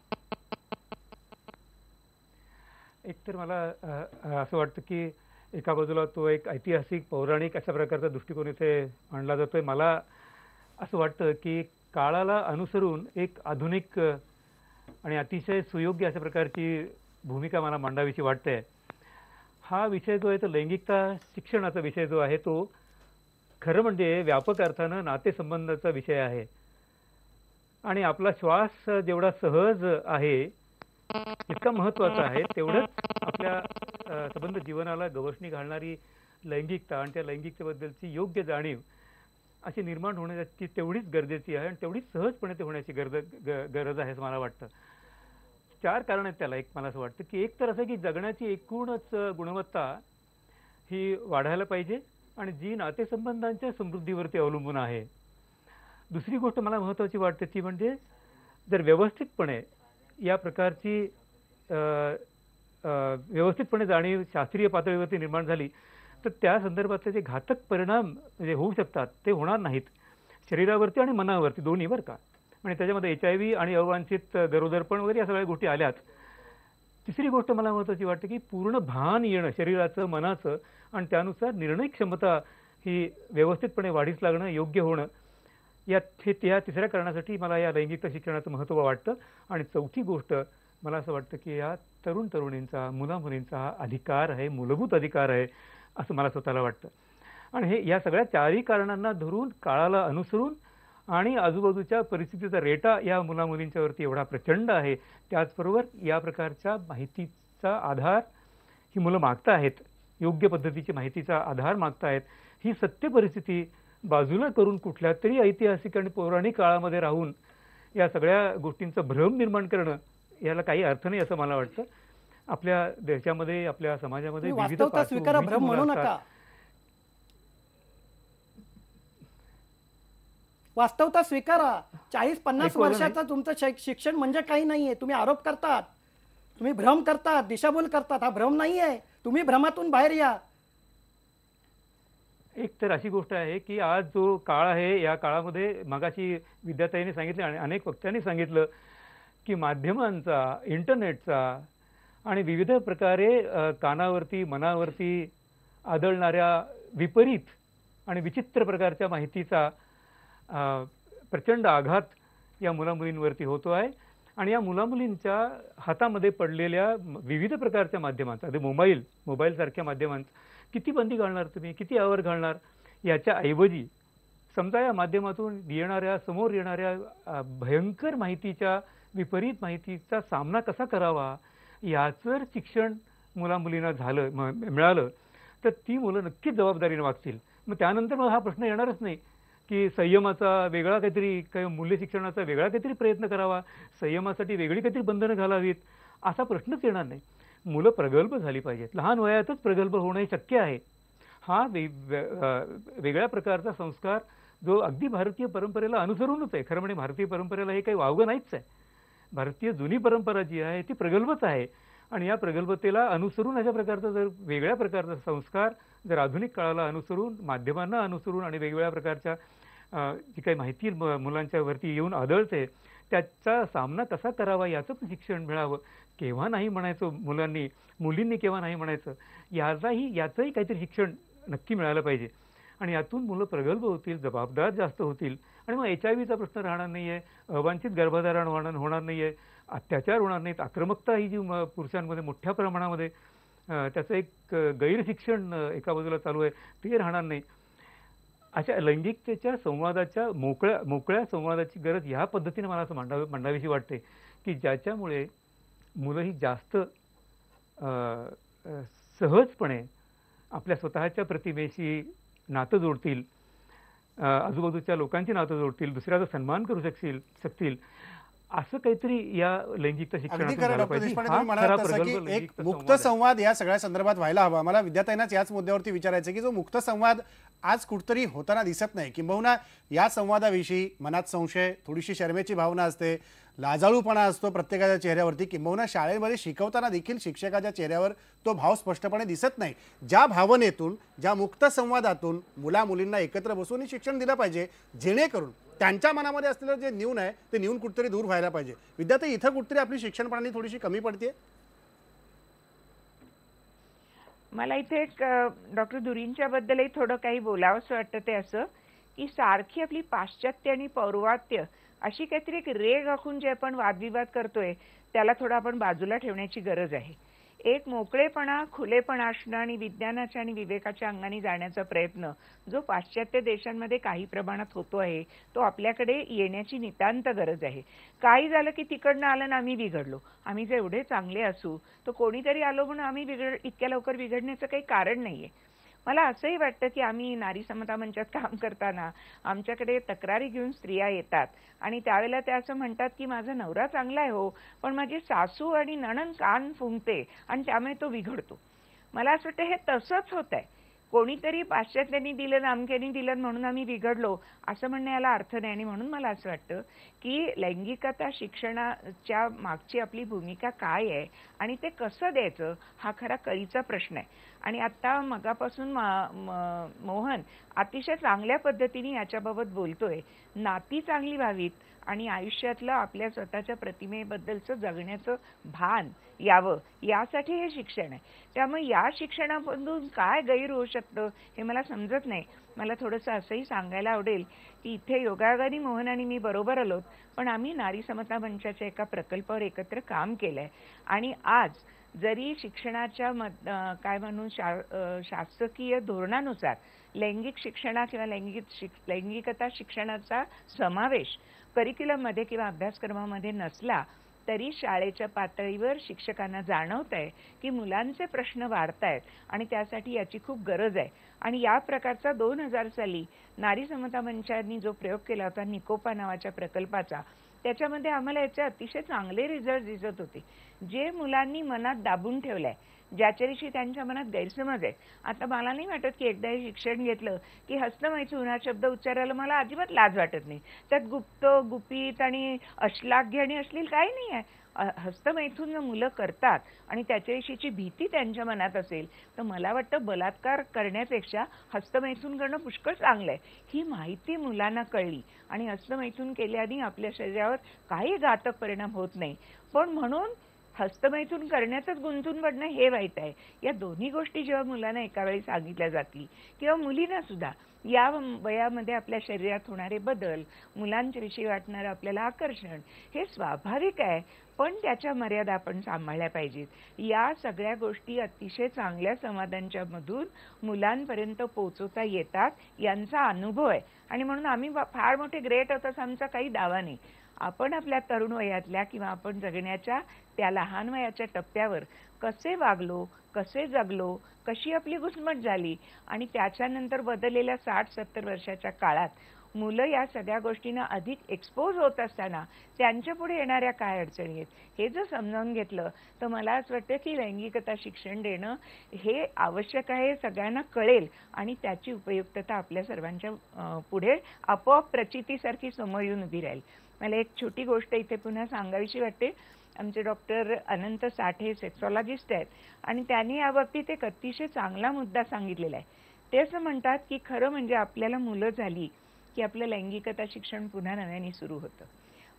एकतर मला असं वाटतं की एका बाजूला तो एक ऐतिहासिक पौराणिक अशा प्रकारचा दृष्टिकोन इथे मांडला जातोय. मला असं वाटतं की काळाला अनुसरून एक आधुनिक आणि अतिशय सुयोग्य अशा प्रकारची भूमिका मला मांडावीशी वाटते. हा विषय जो आहे तो लैंगिकता शिक्षणाचा विषय जो आहे तो खरं म्हणजे व्यापक अर्थानं नातेसंबंधाचा विषय आहे. आणि आपला श्वास जेवढा सहज आहे इतका महत्त्वाचा आहे, तेवढंच आपल्या संबंध जीवनाला गवसणी घालणारी लैंगिकता आणि त्या लैंगिकतेबद्दलची योग्य जाणीव अशी निर्माण होण्याची तेवढीच गरजेची आहे आणि तेवढीच सहजपणे ते होण्याची गरज आहे असं मला वाटतं. 4 कारण आहेत त्याला. एक मला असं वाटतं की एक तर असं की जगण्याची एकूणच गुणवत्ता ही वाढायला पाहिजे आणि जी नातेसंबंधांच्या समृद्धीवरती अवलंबून आहे. दुसरी गोष्ट मला महत्त्वाची वाटते ती म्हणजे जर व्यवस्थितपणे या प्रकारची व्यवस्थितपणे जाणीव शास्त्रीय पातळीवरती निर्माण झाली तर त्या संदर्भातले जे घातक परिणाम जे होऊ शकतात ते होणार नाहीत शरीरावरती आणि मनावरती दोन्ही, बरं का. आणि त्याच्यामध्ये HIV आणि अवांछित गरोदरपण वगैरे या सगळ्या गोष्टी आल्यात. तिसरी गोष्ट मला महत्त्वाची वाटते की पूर्ण भान येणं शरीराचं, मनाचं आणि त्यानुसार निर्णय क्षमता ही व्यवस्थितपणे वाढीस लागणं, योग्य होणं, या तिसऱ्या कारणासाठी मला या लैंगिकता शिक्षणाचं महत्त्व वाटतं. आणि चौथी गोष्ट मला असं वाटतं की या तरुण तरुणींचा, मुलामुलींचा हा अधिकार आहे, मूलभूत अधिकार आहे, असं मला स्वतःला वाटतं. आणि हे या सगळ्या चारही कारणांना धरून, काळाला अनुसरून आणि आजूबाजूच्या परिस्थितीचा रेटा या मुलामुलींच्यावरती एवढा प्रचंड आहे, त्याचबरोबर या प्रकारच्या माहितीचा आधार ही मुलं मागत आहेत, योग्य पद्धतीची माहितीचा आधार मागतायत. ही सत्य परिस्थिती बाजूला करून कुठल्या तरी ऐतिहासिक आणि पौराणिक काळामध्ये राहून या सगळ्या गोष्टींचा भ्रम निर्माण करणं, याला काही अर्थ नाही असं मला वाटतं. आपल्या देशामध्ये, आपल्या समाजामध्ये विविध वास्तवता स्वीकारा, भ्रम म्हणू नका. वास्तवता स्वीकारा. 40-50 वर्षाचा तुमचं शिक्षण म्हणजे काही नाहीये. तुम्ही आरोप करतात, तुम्ही भ्रम करतात, दिशाभूल करतात. हा भ्रम नाहीये. तुम्ही भ्रमातून बाहेर या. एक तर अशी गोष्ट आहे की आज जो काळ आहे, या काळामध्ये मगाशी विद्याताईंनी सांगितलं आणि अनेक वक्त्यांनी सांगितलं की माध्यमांचा, इंटरनेटचा आणि विविध प्रकारे कानावरती, मनावरती आदळणाऱ्या विपरीत आणि विचित्र प्रकारच्या माहितीचा प्रचंड आघात या मुलामुलींवरती होतो आहे. आणि या मुलामुलींच्या हातामध्ये पडलेल्या विविध प्रकारच्या माध्यमांचा, ते मोबाईल सारख्या माध्यमांचा किती बंदी घालणार तुम्ही, किती आवर घालणार? याच्या ऐवजी समजा या माध्यमातून समोर येणाऱ्या भयंकर माहितीच्या, विपरीत माहितीचा सामना कसा करावा, याचं शिक्षण मुलामुलींना मिळालं तर ती मुलं नक्कीच जबाबदारीने वागतील. मग त्यानंतर मग हा प्रश्न येणारच नाही की संयमाचा वेगळा काही मूल्य शिक्षणाचा वेगळा काहीतरी प्रयत्न करावा, संयमासाठी वेगळी काहीतरी बंधनं घालावीत, असा प्रश्नच येणार नाही. मुलं प्रगल्भ झाली पाहिजेत. लहान वयातच प्रगल्भ होणं शक्य आहे. हा वेगळ्या प्रकारचा संस्कार जो अगदी भारतीय परंपरेला अनुसरूनच आहे. खरं म्हणजे भारतीय परंपरेला हे काही वावगं नाहीच आहे. भारतीय जुनी परंपरा जी आहे ती प्रगल्भच आहे. आणि या प्रगल्भतेला अनुसरून अशा प्रकारचा जर वेगळ्या प्रकारचा संस्कार जर आधुनिक काळाला अनुसरून, माध्यमांना अनुसरून आणि वेगवेगळ्या प्रकारच्या जी काही माहिती मुलांच्या वरती येऊन आदळते, त्याचा सामना कसा करावा याचं पण शिक्षण मिळावं. केव्हा नाही म्हणायचं मुलींनी केव्हा नाही म्हणायचं, याचंही काहीतरी शिक्षण नक्की मिळालं पाहिजे. आणि यातून मुलं प्रगल्भ होतील, जबाबदार जास्त होतील. आणि मग HIV चा प्रश्न राहणार नाहीये, अवांछित गर्भधारण होणार नाहीये, अत्याचार होणार नाहीत, आक्रमकता ही जी पुरुषांमध्ये मोठ्या प्रमाणामध्ये त्याचं एक गैरशिक्षण एका बाजूला चालू आहे ते राहणार नाही. अशा लैंगिकतेच्या संवादाच्या मोकळ्या संवादाची गरज ह्या पद्धतीने मला असं मांडावीशी वाटते की ज्याच्यामुळे मुलं ही जास्त सहजपणे आपल्या स्वतःच्या प्रतिमेशी नातं जोडतील, आजूबाजूच्या लोकांची नातं जोडतील, दुसऱ्याचा सन्मान करू शकतील. असं काहीतरी या लैंगिकता शिक्षणात एक मुक्त संवाद या सगळ्या संदर्भात व्हायला हवा. मला विद्यार्थ्यांनाच याच मुद्द्यावरती विचारायचं की जो मुक्त संवाद आज कुठतरी होताना दिसत नाही, किंबहुना या संवादाविषयी मनात संशय, थोडीशी शरमेची भावना असते, लाजाळूपणा असतो प्रत्येकाच्या चेहऱ्यावरती, किंबहुना शाळेमध्ये शिकवताना देखील शिक्षकाच्या चेहऱ्यावर तो भाव स्पष्टपणे दिसत नाही. ज्या भावनेतून, ज्या मुक्त संवादातून मुला मुलींना एकत्र बसून शिक्षण दिलं पाहिजे, जेणेकरून त्यांच्या मनामध्ये असलेलं जे न्यून आहे ते न्यून कुठतरी दूर व्हायला पाहिजे. विद्यार्थी इथं कुठतरी आपली शिक्षण प्रणाली थोडीशी कमी पडते. मला इथे डॉक्टर दुरींच्या बद्दलही थोडं काही बोलावंसं वाटतं. ते असं की सारखी आपली पाश्चात्य आणि पौर्वात्य अशी काहीतरी एक रेग आखून जे आपण वादविवाद करतोय त्याला थोडं आपण बाजूला ठेवण्याची गरज आहे. एक मोकळेपणा, खुलेपणा असणं आणि विज्ञानाच्या आणि विवेकाच्या अंगाने जाण्याचा प्रयत्न जो पाश्चात्य देशांमध्ये काही प्रमाणात होतो आहे तो आपल्याकडे येण्याची नितांत गरज आहे. काही झालं की तिकडनं आलं ना आम्ही बिघडलो, आम्ही जे एवढे चांगले असू तर कोणीतरी आलो म्हणून आम्ही इतक्या लवकर बिघडण्याचं काही कारण नाहीये. मला असंही वाटतं की आम्ही नारी समता मंचात काम करताना आमच्याकडे तक्रारी घेऊन स्त्रिया येतात आणि त्यावेळेला त्या असं म्हणतात की माझा नवरा चांगला आहे हो, पण माझी सासू आणि नणंद कान फुंकते आणि त्यामुळे तो बिघडतो. मला असं वाटतं हे तसंच होत आहे. कोणीतरी पाश्चात्यांनी दिलं, नामक्यांनी दिलं म्हणून आम्ही बिघडलो असं म्हणणं याला अर्थ नाही. आणि म्हणून मला असं वाटतं की लैंगिकता शिक्षणाच्या मागची आपली भूमिका काय आहे आणि ते कसं द्यायचं हा खरा कळीचा प्रश्न आहे. आणि आता मगापासून मोहन अतिशय चांगल्या पद्धतीने याच्याबाबत बोलतोय. नाती चांगली व्हावीत आणि आयुष्यातलं आपल्या स्वतःच्या प्रतिमेबद्दलचं जगण्याचं भान यावं यासाठी हे शिक्षण आहे. त्यामुळे या शिक्षणामधून काय गैर होऊ शकतं हे मला समजत नाही. मला थोडंसं असंही सांगायला आवडेल की इथे योगायोगाने मोहन आणि मी बरोबर आलोत, पण आम्ही नारी समता मंचाच्या एका प्रकल्पावर एकत्र काम केलंय आणि आज जरी शिक्षणाच्या काय म्हणून शासकीय धोरणानुसार लैंगिक शिक्षणा किंवा लैंगिकता शिक्षणाचा समावेश करिक्युलममध्ये किंवा अभ्यासक्रमामध्ये नसला तरी शाळेच्या पातळीवर शिक्षकांना जाणवत आहे की मुलांचे प्रश्न वाढतायत आणि त्यासाठी याची खूप गरज आहे. आणि या प्रकारचा 2000 साली नारी समता मंचाने जो प्रयोग केला होता निकोपा नावाच्या प्रकल्पाचा, त्याच्यामध्ये आम्हाला याचे अतिशय चांगले रिझल्ट दिसत होते. जे मुलांनी मनात दाबून ठेवलंय, ज्याच्याविषयी त्यांच्या मनात गैरसमज आहे. आता मला नाही वाटत की एकदा हे शिक्षण घेतलं की हस्तमैथुन हा शब्द उच्चारायला मला अजिबात लाज वाटत नाही. त्यात गुप्त, गुपित आणि अश्लाघ्य आणि अश्लील काही नाही आहे. हस्तमैथुन मुलं करतात आणि त्याच्याविषयीची भीती त्यांच्या मनात असेल तर मला वाटतं बलात्कार करण्यापेक्षा हस्तमैथुन करणं पुष्कळ चांगलं आहे. ही माहिती मुलांना कळली आणि हस्तमैथुन केल्याने आपल्या शरीरावर काही घातक परिणाम होत नाही. पण म्हणून हस्तमैथुन करण्यातच गुंतून पडणं हे वाईट आहे. या दोन्ही गोष्टी जेव्हा मुलांना एका वेळी सांगितल्या जातील किंवा मुलींना सुद्धा या वयामध्ये आपल्या शरीरात होणारे बदल, मुलांच्या विषयी वाटणारं आपल्याला आकर्षण हे स्वाभाविक आहे, पण त्याच्या मर्यादा आपण सांभाळल्या पाहिजेत. या सगळ्या गोष्टी अतिशय चांगल्या संवादांच्या मधून मुलांपर्यंत पोहोचवता येतात यांचा अनुभव आहे. आणि म्हणून आम्ही फार मोठे ग्रेट आहोत आमचा काही दावा नाही. आपण आपल्या तरुण वयातल्या किंवा आपण जगण्याच्या त्या लहान वयाच्या टप्प्यावर कसे वागलो, कसे जगलो, कशी आपली घुसमट झाली आणि त्याच्यानंतर बदललेल्या 60-70 वर्षाच्या काळात मुलं या सगळ्या गोष्टींना अधिक एक्सपोज होत असताना त्यांच्या पुढे येणाऱ्या काय अडचणी आहेत हे जर समजावून घेतलं तर मला असं वाटतं की लैंगिकता शिक्षण देणं हे आवश्यक आहे, सगळ्यांना कळेल आणि त्याची उपयुक्तता आपल्या सर्वांच्या पुढे आपोआप प्रचितीसारखी समोर येऊन उभी राहील. मला एक छोटी गोष्ट इथे पुन्हा सांगावीशी वाटते. आमचे डॉक्टर अनंत साठे सेक्सॉलॉजिस्ट आहेत आणि त्यांनी याबाबतीत एक अतिशय चांगला मुद्दा सांगितलेला आहे. ते असं म्हणतात की खरं म्हणजे आपल्याला मुलं झाली की आपलं लैंगिकता शिक्षण पुन्हा नव्याने सुरू होतं.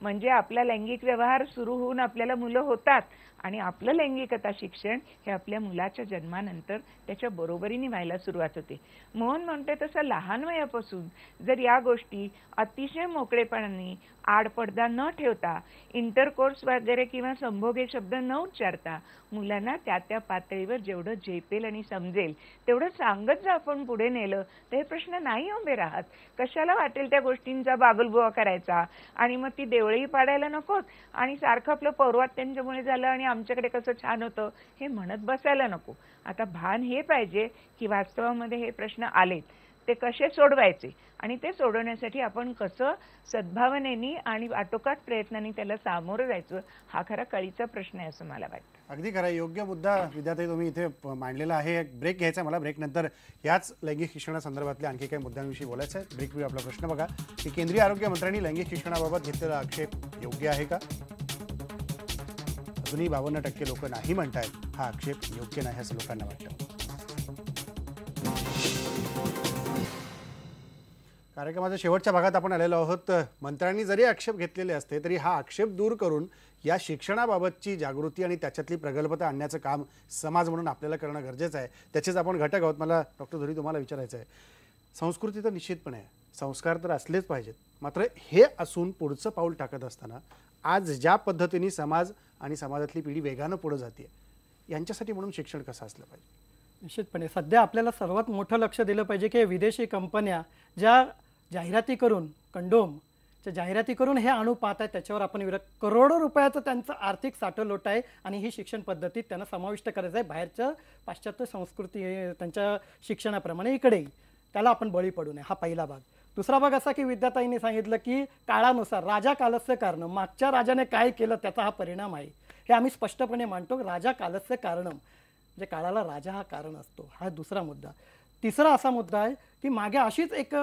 म्हणजे आपला लैंगिक व्यवहार सुरू होऊन आपल्याला मुलं होतात आणि आपलं लैंगिकता शिक्षण हे आपल्या मुलाच्या जन्मानंतर त्याच्या बरोबरीने व्हायला सुरुवात होते. मोहन म्हणते तसं लहान वयापासून जर या गोष्टी अतिशय मोकळेपणाने आडपडदा न ठेवता, इंटरकोर्स वगैरे किंवा संभोग हे शब्द न उच्चारता मुलांना त्या त्या पातळीवर जेवढं झेपेल आणि समजेल तेवढं सांगत जर आपण पुढे नेलं तर हे प्रश्न नाही उभे राहत. कशाला वाटेल त्या गोष्टींचा बागुलबुवा करायचा आणि मग ती देवळी पाडायला नकोत आणि सारखं आपलं पौर्वात त्यांच्यामुळे झालं आणि आमच्याकडे कसं छान होतं हे म्हणत बसायला नको. आता भान हे पाहिजे की वास्तवामध्ये हे प्रश्न आलेत ते कसे सोडवायचे आणि ते सोडवण्यासाठी आपण कसं सद्भावनेनी आणि आटोकाट प्रयत्नांनी त्याला सामोरं जायचं हा खरा कळीचा प्रश्न आहे असं मला वाटतं. अगदी खरं, योग्य मुद्दा विद्यार्थी तुम्ही इथे मांडलेला आहे. एक ब्रेक घ्यायचा मला. ब्रेक नंतर याच लैंगिक शिक्षणासंदर्भातल्या आणखी काही मुद्द्यांविषयी बोलायचं आहे. ब्रेकवेळी आपला प्रश्न बघा की केंद्रीय आरोग्य मंत्र्यांनी लैंगिक शिक्षणाबाबत घेतलेला आक्षेप योग्य आहे का? अजूनही 52% लोक नाही म्हणतायत हा आक्षेप योग्य नाही असं लोकांना वाटतं. कार्यक्रमाच्या शेवटच्या भागात आपण आलेलो आहोत. मंत्र्यांनी जरी आक्षेप घेतलेले असते तरी हा आक्षेप दूर करून या शिक्षणाबाबतची जागृती आणि त्याच्यातली प्रगल्भता आणण्याचं काम समाज म्हणून आपल्याला करणं गरजेचं आहे. त्याचेच आपण घटक आहोत. मला डॉक्टर धुरी तुम्हाला विचारायचं आहे, संस्कृती तर निश्चितपणे आहे, संस्कार तर असलेच पाहिजेत, मात्र हे असून पुढचं पाऊल टाकत असताना आज ज्या पद्धतीने समाज आणि समाजातली पिढी वेगानं पुढे जाते यांच्यासाठी म्हणून शिक्षण कसं असलं पाहिजे? निश्चितपणे सध्या आपल्याला सर्वात मोठं लक्ष दिलं पाहिजे की विदेशी कंपन्या ज्या जाहिराती करून कंडोमच्या जाहिराती करून हे अणू पाहत आहेत त्याच्यावर आपण करोडो रुपयाचं त्यांचं आर्थिक साठलोट आहे आणि ही शिक्षण पद्धतीत त्यांना समाविष्ट करायचं आहे. बाहेरच्या पाश्चात्य संस्कृती त्यांच्या शिक्षणाप्रमाणे इकडेही त्याला आपण बळी पडू नये, हा पहिला भाग. दुसरा भाग असा की विद्याताईंनी सांगितलं की काळानुसार राजा कालस्य कारणं, मागच्या राजाने काय केलं त्याचा हा परिणाम आहे हे आम्ही स्पष्टपणे मांडतो. राजा कालस्य कारणं म्हणजे काळाला राजा हा कारण असतो, हा दुसरा मुद्दा. तिसरा असा मुद्दा आहे की मागे अशीच एक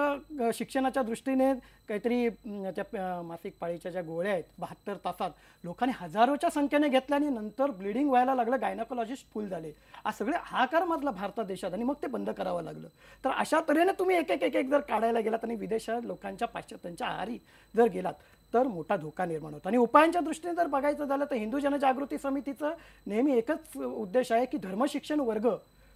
शिक्षणाच्या दृष्टीने काहीतरी त्या मासिक पाळीच्या ज्या गोळ्या आहेत 72 तासात लोकांनी हजारोच्या संख्येने घेतल्या आणि नंतर ब्लिडिंग व्हायला लागलं, गायनाकोलॉजिस्ट फुल झाले. हा सगळे हाकार माजला भारत देशात आणि मग ते बंद करावं लागलं. तर अशा तऱ्हेने तुम्ही एक जर काढायला गेलात आणि विदेशात लोकांच्या पाश्चात्यांच्या आहारी जर गेलात तर मोठा धोका निर्माण होतो. आणि उपायांच्या दृष्टीने जर बघायचं झालं तर हिंदू जनजागृती समितीचं नेहमी एकच उद्देश आहे की धर्मशिक्षण वर्ग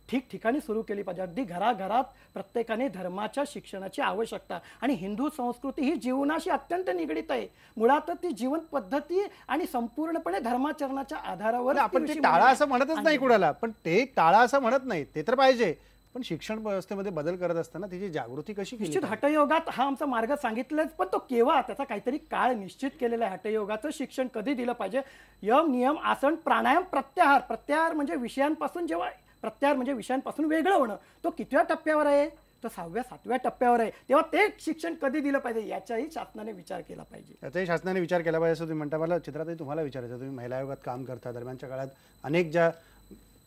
ठिकठिकाणी सुरू केली पाहिजे. अगदी घराघरात प्रत्येकाने धर्माच्या शिक्षणाची आवश्यकता. आणि हिंदू संस्कृती ही जीवनाशी अत्यंत निगडीत आहे. मुळात ती जीवन पद्धती आणि संपूर्णपणे धर्माचरणाच्या आधारावर आपण ते टाळा असं म्हणतच नाही कुणाला, पण ते टाळा असं म्हणत नाही, ते तर पाहिजे. पण शिक्षण व्यवस्थेमध्ये बदल करत असताना त्याची जागृती कशी केली निश्चित हठयोगात हा आमचा मार्ग सांगितलाच, पण तो केव्हा त्याचा काहीतरी काळ निश्चित केलेला आहे. हठयोगाचं शिक्षण कधी दिलं पाहिजे, यम नियम आसन प्राणायाम प्रत्याहार. प्रत्याहार म्हणजे विषयांपासून, जेव्हा प्रत्याहार म्हणजे विषयांपासून वेगळं होणं, तो कितव्या टप्प्यावर आहे, तो 6व्या-7व्या टप्प्यावर आहे. तेव्हा ते शिक्षण कधी दिलं पाहिजे याचाही शासनाने विचार केला पाहिजे. याचाही शासनाने विचार केला पाहिजे असं तुम्ही म्हणता. मला चित्रातही तुम्हाला विचारायचं, तुम्ही महिला आयोगात काम करता, दरम्यानच्या काळात अनेक ज्या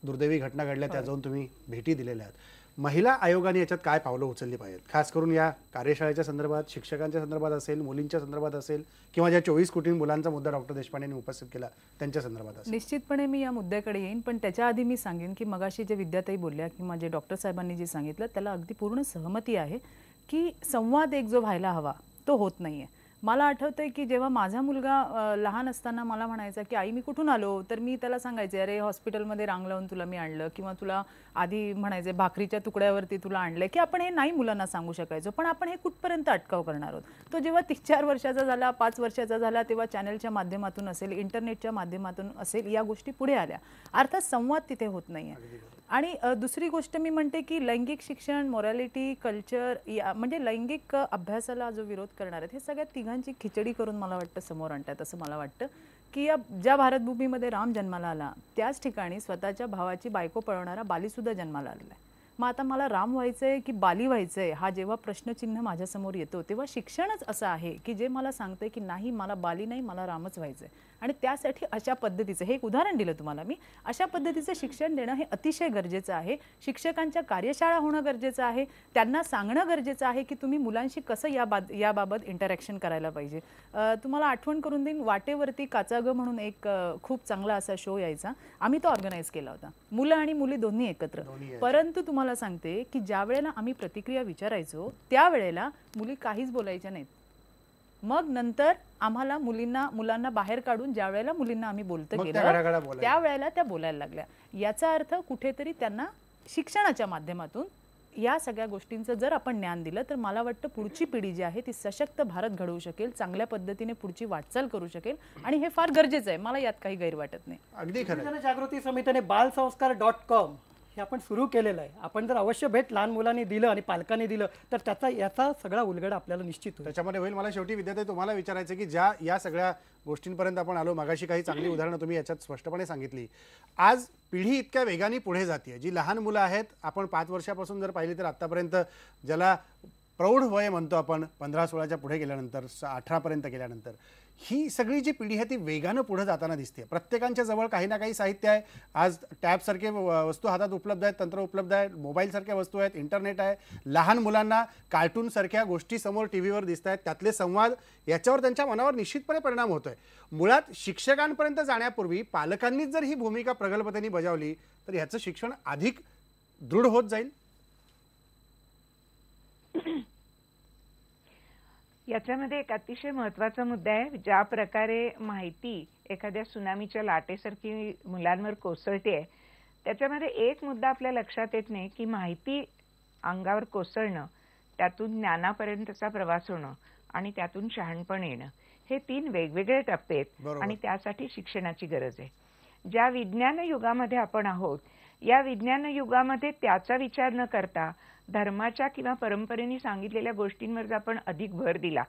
दुर्दैवी घटना घडल्या त्या जाऊन तुम्ही भेटी दिलेल्या आहेत. महिला आयोगाने याच्यात काय पावलं उचलली पाहिजेत, खास करून या कार्यशाळेच्या संदर्भात, शिक्षकांच्या संदर्भात असेल, मुलींच्या संदर्भात असेल, किंवा ज्या 24 कोटी मुलांचा मुद्दा डॉक्टर देशपांडेंनी उपस्थित केला त्यांच्या संदर्भात असेल? निश्चितपणे मी या मुद्द्याकडे येईन, पण त्याच्या आधी मी सांगेन की मगाशी जे विद्याताई बोलल्या किंवा जे डॉक्टर साहेबांनी जे सांगितलं त्याला अगदी पूर्ण सहमती आहे की संवाद एक जो व्हायला हवा तो होत नाहीये. मला आठवतंय की जेव्हा माझा मुलगा लहान असताना मला म्हणायचा की आई मी कुठून आलो, तर मी त्याला सांगायचे अरे हॉस्पिटलमध्ये रांग लावून तुला मी आणलं, किंवा तुला आधी म्हणायचे भाकरीच्या तुकड्यावरती तुला आणलं, की आपण हे नाही मुलांना सांगू शकायचो. पण आपण हे कुठपर्यंत अटकाव करणार आहोत. तो जेव्हा 3-4 वर्षाचा झाला, 5 वर्षाचा झाला, तेव्हा चॅनलच्या माध्यमातून असेल, इंटरनेटच्या माध्यमातून असेल, या गोष्टी पुढे आल्या. अर्थात संवाद तिथे होत नाहीये. आणि दुसरी गोष्ट मी म्हणते की लैंगिक शिक्षण, मोरॅलिटी, कल्चर, म्हणजे लैंगिक अभ्यासाला जो विरोध करणार आहेत, हे सगळ्या तिघांची खिचडी करून मला वाटतं समोर आणतात. असं मला वाटतं की ज्या भारतभूमीमध्ये राम जन्माला आला त्याच ठिकाणी स्वतःच्या भावाची बायको पळवणारा बाली सुद्धा जन्माला आलेला आहे. मग आता मला राम व्हायचंय की बाली व्हायचंय, हा जेव्हा प्रश्नचिन्ह माझ्यासमोर येतो तेव्हा शिक्षणच असं आहे की जे मला सांगतंय की नाही, मला बाली नाही, मला रामच व्हायचंय. आणि त्यासाठी अशा पद्धतीचं, हे एक उदाहरण दिलं तुम्हाला मी, अशा पद्धतीचं शिक्षण देणं हे अतिशय गरजेचं आहे. शिक्षकांच्या कार्यशाळा होणं गरजेचं आहे. त्यांना सांगणं गरजेचं आहे की तुम्ही मुलांशी कसं याबाबत इंटरॅक्शन करायला पाहिजे. तुम्हाला आठवण करून देईन, वाटेवरती काचाग म्हणून एक खूप चांगला असा शो यायचा, आम्ही तो ऑर्गनाईज केला होता, मुलं आणि मुली दोन्ही एकत्र. परंतु तुम्हाला सांगते की ज्या वेळेला आम्ही प्रतिक्रिया विचारायचो त्यावेळेला मुली काहीच बोलायच्या नाहीत. मग नंतर आम्हाला मुलांना बाहेर काढून ज्या वेळेला मुलींना आम्ही बोलतो गेलो त्यावेळेला त्या बोलायला लागल्या. याचा अर्थ कुठेतरी त्यांना शिक्षणाच्या माध्यमातून या सगळ्या गोष्टींचं जर आपण ज्ञान दिलं तर मला वाटतं पुढची पिढी जी आहे ती सशक्त भारत घडवू शकेल, चांगल्या पद्धतीने पुढची वाटचाल करू शकेल. आणि हे फार गरजेचं आहे, मला यात काही गैर वाटत नाही. अगदी खरं. जनजागृती समितीने बालसंस्कार.com हे आपण सुरू केलेलं आहे. आपण जर अवश्य भेट लहान मुलांनी दिलं आणि पालकांनी दिलं तर याचा सगळा उलगडा आपल्याला निश्चित होईल. त्याच्यामध्ये होईल. मला शेवटी विद्यार्थी तुम्हाला विचारायचं की या सगळ्या गोष्टींपर्यंत आपण आलो, मगाशी काही चांगली उदाहरणं तुम्ही याच्यात स्पष्टपणे सांगितली. आज पिढी इतक्या वेगाने पुढे जाते, जी लहान मुलं आहेत, आपण 5 वर्षापासून जर पाहिली तर आतापर्यंत ज्याला प्रौढ वय म्हणतो आपण, 15-16च्या पुढे गेल्यानंतर, 18पर्यंत गेल्यानंतर, ही सगळी जी पिढी आहे ती वेगानं पुढे जाताना दिसते. प्रत्येकांच्या जवळ काही ना काही साहित्य आहे. आज टॅबसारखे वस्तू हातात उपलब्ध आहेत, तंत्र उपलब्ध आहे, मोबाईलसारख्या वस्तू आहेत, इंटरनेट आहे. लहान मुलांना कार्टूनसारख्या गोष्टी समोर टीव्हीवर दिसत आहेत, त्यातले संवाद याच्यावर त्यांच्या मनावर निश्चितपणे परिणाम होतोय. मुळात शिक्षकांपर्यंत जाण्यापूर्वी पालकांनीच जर ही भूमिका प्रगल्भतेने बजावली तर ह्याचं शिक्षण अधिक दृढ होत जाईल. याच्यामध्ये एक अतिशय महत्त्वाचा मुद्दा आहे. ज्या प्रकारे माहिती एखाद्या सुनामीच्या लाटेसारखी मुलांवर कोसळते आहे, त्याच्यामध्ये एक मुद्दा आपल्या लक्षात येत नाही की माहिती अंगावर कोसळणं, त्यातून ज्ञानापर्यंतचा प्रवास होणं आणि त्यातून शहाणपण येणं, हे 3 वेगवेगळे टप्पे आहेत आणि त्यासाठी शिक्षणाची गरज आहे. ज्या विज्ञान युगामध्ये आपण आहोत, या विज्ञान युगामध्ये त्याचा विचार न करता धर्माच्या किंवा परंपरेने सांगितलेल्या गोष्टींवर जर आपण अधिक भर दिला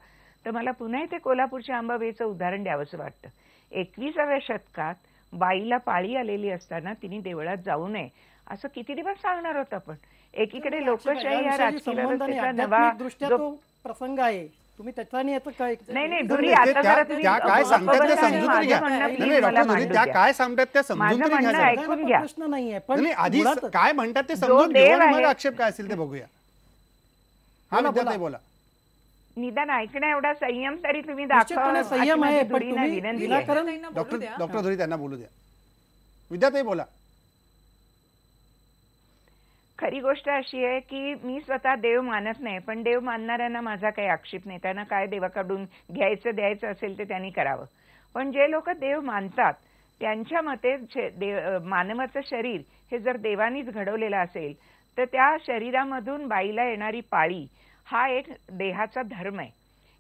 तर मला पुन्हा इथे कोल्हापूरच्या अंबाबाईचं उदाहरण द्यावंसं वाटतं. 21व्या शतकात बाईला पाळी आलेली असताना तिने देवळात जाऊ नये असं किती दिवस सांगणार होत आपण. एकीकडे लोकशाही या राजकीय व्यवस्थेचा नवा जो प्रसंग आहे, तुम्ही त्याच्याने याचं काय नाही धुरी आता जरा तुम्ही त्या काय सांगतात त्या समजून तरी घ्या. नाही डॉक्टर धुरी, त्या काय सांगतात त्या समजून तरी घ्या. ऐकून घ्या. प्रश्न नाहीये, पण आधी काय म्हणतात ते समजून घेऊन मग आक्षेप काय असेल ते बघूया. हा विद्यार्थी बोला. निदान ऐकण्या एवढा संयम तरी तुम्ही दाखवा. संयम आहे, पण तुम्ही डॉक्टर धुरी त्यांना बोलू द्या. विद्यार्थी बोला. खरी गोष्ट अशी आहे की मी स्वतः देव मानत नाही, पण देव मानणाऱ्यांना माझा काही आक्षेप नाही. त्यांना काय देवाकडून घ्यायचं द्यायचं असेल ते त्यांनी करावं. पण जे लोक देव मानतात त्यांच्या मते मानवाचं शरीर हे जर देवानीच घडवलेलं असेल तर त्या शरीरामधून बाईला येणारी पाळी हा एक देहाचा धर्म आहे.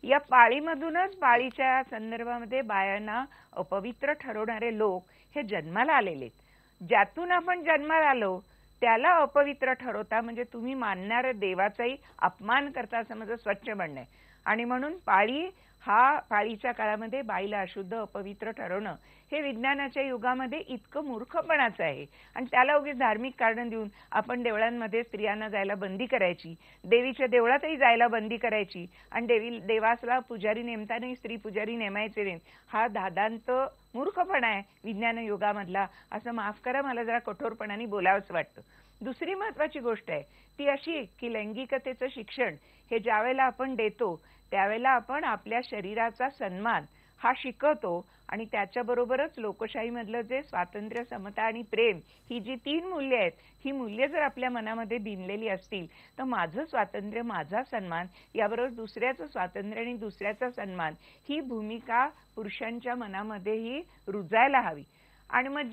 या पाळीमधूनच पाळीच्या संदर्भामध्ये बायांना अपवित्र ठरवणारे लोक हे जन्माला आलेले आहेत. ज्यातून आपण जन्माला आलो त्याला अपवित्र ठरवता म्हणजे तुम्ही मानणाऱ्या देवाचाही अपमान करता असं माझं स्वच्छ म्हणणं आहे. आणि म्हणून पाळीच्या काळामध्ये बाईला अशुद्ध अपवित्र ठरवणं हे विज्ञानाच्या युगामध्ये इतकं मूर्खपणाचं आहे. आणि त्याला उगीच धार्मिक कारण देऊन आपण देवळांमध्ये स्त्रियांना जायला बंदी करायची, देवीच्या देवळातही जायला बंदी करायची आणि देवासला पुजारी नेमतानाही स्त्री पुजारी नेमायचे नाहीत, हा दादांत मूर्खपणा आहे विज्ञान युगामधला. असं माफ करा, मला जरा कठोरपणाने बोलावंच वाटतं. दुसरी महत्वाची गोष्ट आहे ती अशी की लैंगिकतेचं शिक्षण हे ज्यावेळेला आपण देतो त्यावेळेला आपण आपल्या शरीराचा सन्मान हा शिकवतो आणि त्याच्याबरोबरच लोकशाहीमधलं जे स्वातंत्र्य, समता आणि प्रेम ही जी 3 मूल्य आहेत, ही मूल्य जर आपल्या मनामध्ये भिनलेली असतील तर माझं स्वातंत्र्य, माझा सन्मान याबरोबर दुसऱ्याचं स्वातंत्र्य आणि दुसऱ्याचा सन्मान ही भूमिका पुरुषांच्या मनामध्येही रुजायला हवी. आणि मग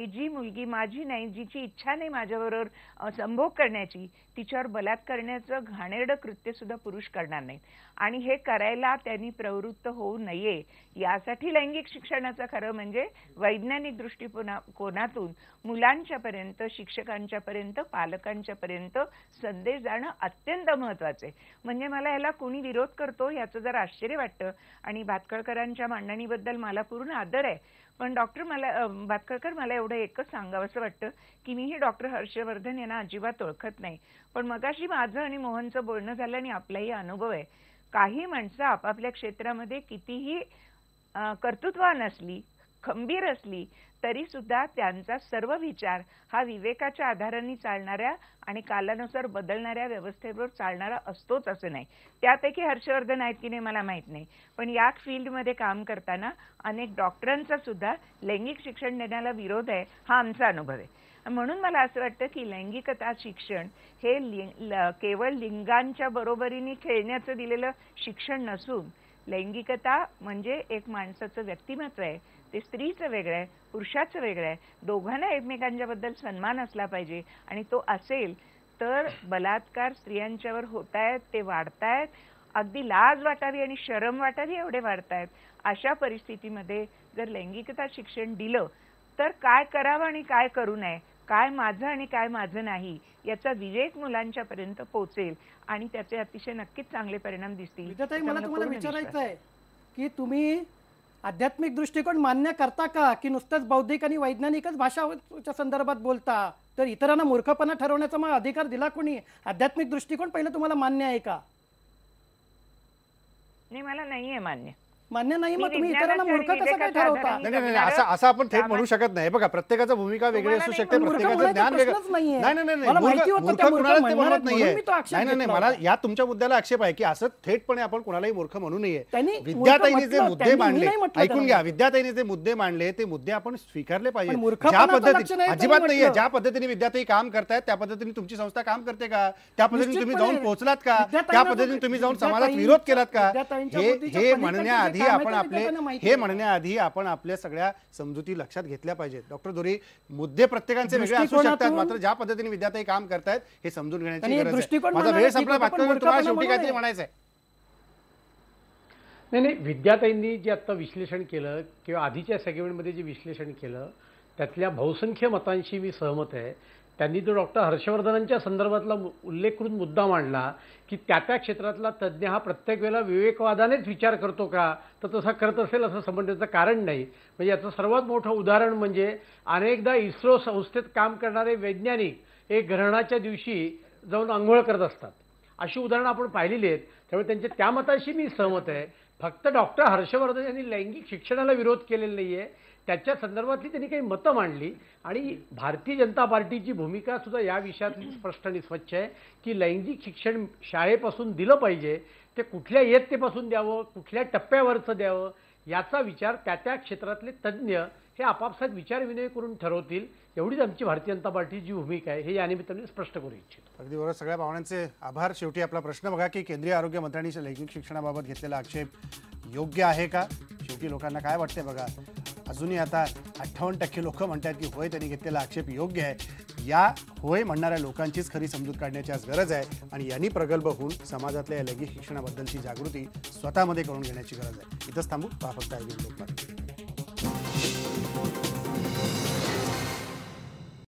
जी मुलगी माझी नाही, जिची इच्छा नाही माझ्याबरोबर संभोग करण्याची, तिच्यावर बलात्कार करण्याचं घाणेरडं कृत्य सुद्धा पुरुष करणार नाहीत. आणि हे करायला त्यांनी प्रवृत्त होऊ नये यासाठी लैंगिक शिक्षणाचं खरं म्हणजे वैज्ञानिक दृष्टिकोनातून मुलांच्या पर्यंत, शिक्षकांच्या पर्यंत, पालकांच्या पर्यंत संदेश जाणं अत्यंत महत्वाचं आहे. म्हणजे मला याला कोणी विरोध करतो याचं जरा आश्चर्य वाटतं. आणि भातखळकरांच्या मांडणीबद्दल मला पूर्ण आदर आहे, पण भातखळकर मला एवढं एकच सांगावंसं वाटतं की मीही डॉक्टर हर्षवर्धन यांना अजिबात ओळखत नाही, पण मगाशी माझं आणि मोहनचं बोलणं झालं आणि आपलाही अनुभव आहे. काही माणसं आपापल्या क्षेत्रामध्ये कितीही कर्तृत्वान असली, खंबीर असली तरी सुद्धा त्यांचा सर्व विचार हा विवेकाच्या आधाराने चालणाऱ्या आणि कालानुसार बदलणाऱ्या व्यवस्थेवर चालणारा असतोच असं नाही. त्यापैकी हर्षवर्धन आहेत की नाही मला माहित नाही, पण या फील्डमध्ये काम करताना अनेक डॉक्टरांचा सुद्धा लैंगिक शिक्षण देण्याला विरोध आहे हा आमचा अनुभव आहे. म्हणून मला असं वाटतं की लैंगिकता शिक्षण हे केवळ लिंगांच्या बरोबरीने खेळण्याचं दिलेलं शिक्षण नसून लैंगिकता म्हणजे एक माणसाचं व्यक्तिमत्व आहे. ते स्त्रीचं वेगळं आहे, पुरुषाचं वेगळं आहे. दोघांना एकमेकांच्याबद्दल सन्मान असला पाहिजे आणि तो असेल तर बलात्कार स्त्रियांच्यावर होत आहेत, ते वाढतायत, अगदी लाज वाटावी आणि शरम वाटावी एवढे वाढतायत. अशा परिस्थितीमध्ये जर लैंगिकता शिक्षण दिलं तर काय करावं आणि काय करू नये, काय माझं आणि काय माझं नाही याचा विवेक मुलांच्या पर्यंत पोहोचेल आणि त्याचे अतिशय नक्कीच चांगले परिणाम दिसतील. विद्याताई, मला तुम्हाला विचारायचं आहे की तुम्ही आध्यात्मिक दृष्टिकोन मान्य करता का की नुसतंच बौद्धिक आणि वैज्ञानिकच भाषाच्या संदर्भात बोलता? तर इतरांना मूर्खपणा ठरवण्याचा मग अधिकार दिला कोणी? आध्यात्मिक दृष्टिकोन पहिलं तुम्हाला मान्य आहे का? नाही, मला नाहीये मान्य. मान्य नाही, मग तुम्ही इतरांना मूर्ख कसं काय ठरवता? नाही, असं आपण थेट म्हणू शकत नाही. बघा, प्रत्येकाचा भूमिका वेगळी असू शकते, प्रत्येकाचं ज्ञान वेगळं. नाही, मला या तुमच्या मुद्द्याला आक्षेप आहे की असं थेटपणे आपण कोणालाही मूर्ख म्हणू नये. विद्याताईने जे मुद्दे मांडले, ऐकून घ्या, विद्याताईने जे मुद्दे मांडले ते मुद्दे आपण स्वीकारले पाहिजे. ज्या पद्धतीने अजिबात नाहीये, ज्या पद्धतीने विद्याताई काम करतायत त्या पद्धतीने तुमची संस्था काम करते का? त्या पद्धतीने तुम्ही जाऊन पोहोचलात का? त्या पद्धतीने तुम्ही जाऊन समाजात विरोध केलात का? हे म्हणण्याआधी आपण आपल्या सगळ्या समजुती लक्षात घेतल्या पाहिजेत. डॉक्टर दोरी, मुद्दे प्रत्येकांचे वेगळे असू शकतात, मात्र ज्या पद्धतीने विद्याताई काम करतायत हे समजून घेण्याची गरज आहे. माझा वेळ संपला. तुम्हाला शेवटी काहीतरी म्हणायचं आहे? नाही, विद्याताईंनी जे आता विश्लेषण केलं किंवा आधीच्या सेगमेंटमध्ये जे विश्लेषण केलं त्यातल्या बहुसंख्य मतांशी मी सहमत आहे. त्यांनी जो डॉक्टर हर्षवर्धनांच्या संदर्भातला उल्लेख करून मुद्दा मांडला की त्या क्षेत्रातला तज्ज्ञ हा प्रत्येक वेळेला विवेकवादानेच विचार करतो का, तर तसा करत असेल असं समजण्याचं कारण नाही. म्हणजे याचं सर्वात मोठं उदाहरण म्हणजे अनेकदा इस्रो संस्थेत काम करणारे वैज्ञानिक एक ग्रहणाच्या दिवशी जाऊन आंघोळ करत असतात. अशी उदाहरणं आपण पाहिलेली आहेत. त्यामुळे त्यांच्या त्या मताशी मी सहमत आहे. फक्त डॉक्टर हर्षवर्धन यांनी लैंगिक शिक्षणाला विरोध केलेला नाहीये, त्याच्या संदर्भातली त्यांनी काही मतं मांडली. आणि भारतीय जनता पार्टीची भूमिका सुद्धा या विषयातली स्पष्ट आणि स्वच्छ आहे की लैंगिक शिक्षण शाळेपासून दिलं पाहिजे. ते कुठल्या इयत्तेपासून द्यावं, कुठल्या टप्प्यावरचं द्यावं याचा विचार त्या क्षेत्रातले तज्ज्ञ हे आपापसात विचारविनिमय करून ठरवतील, एवढीच आमची भारतीय जनता पार्टीची भूमिका आहे, हे या निमित्ताने स्पष्ट करू इच्छितो. अगदी बरोबर. सगळ्या पाहुण्यांचे आभार. शेवटी आपला प्रश्न बघा की केंद्रीय आरोग्य मंत्र्यांनी लैंगिक शिक्षणाबाबत घेतलेला आक्षेप योग्य आहे का? शेवटी लोकांना काय वाटते बघा. अजूनही आता 58% लोक म्हणतात की होय, त्यांनी घेतलेला आक्षेप योग्य आहे. या होय म्हणणाऱ्या लोकांचीच खरी समजूत काढण्याची आज गरज आहे आणि यांनी प्रगल्भ होऊन समाजातल्या लैंगिक शिक्षणाबद्दलची जागृती स्वतःमध्ये करून घेण्याची गरज आहे. इथंच थांबू. पहा फक्त लोकमत.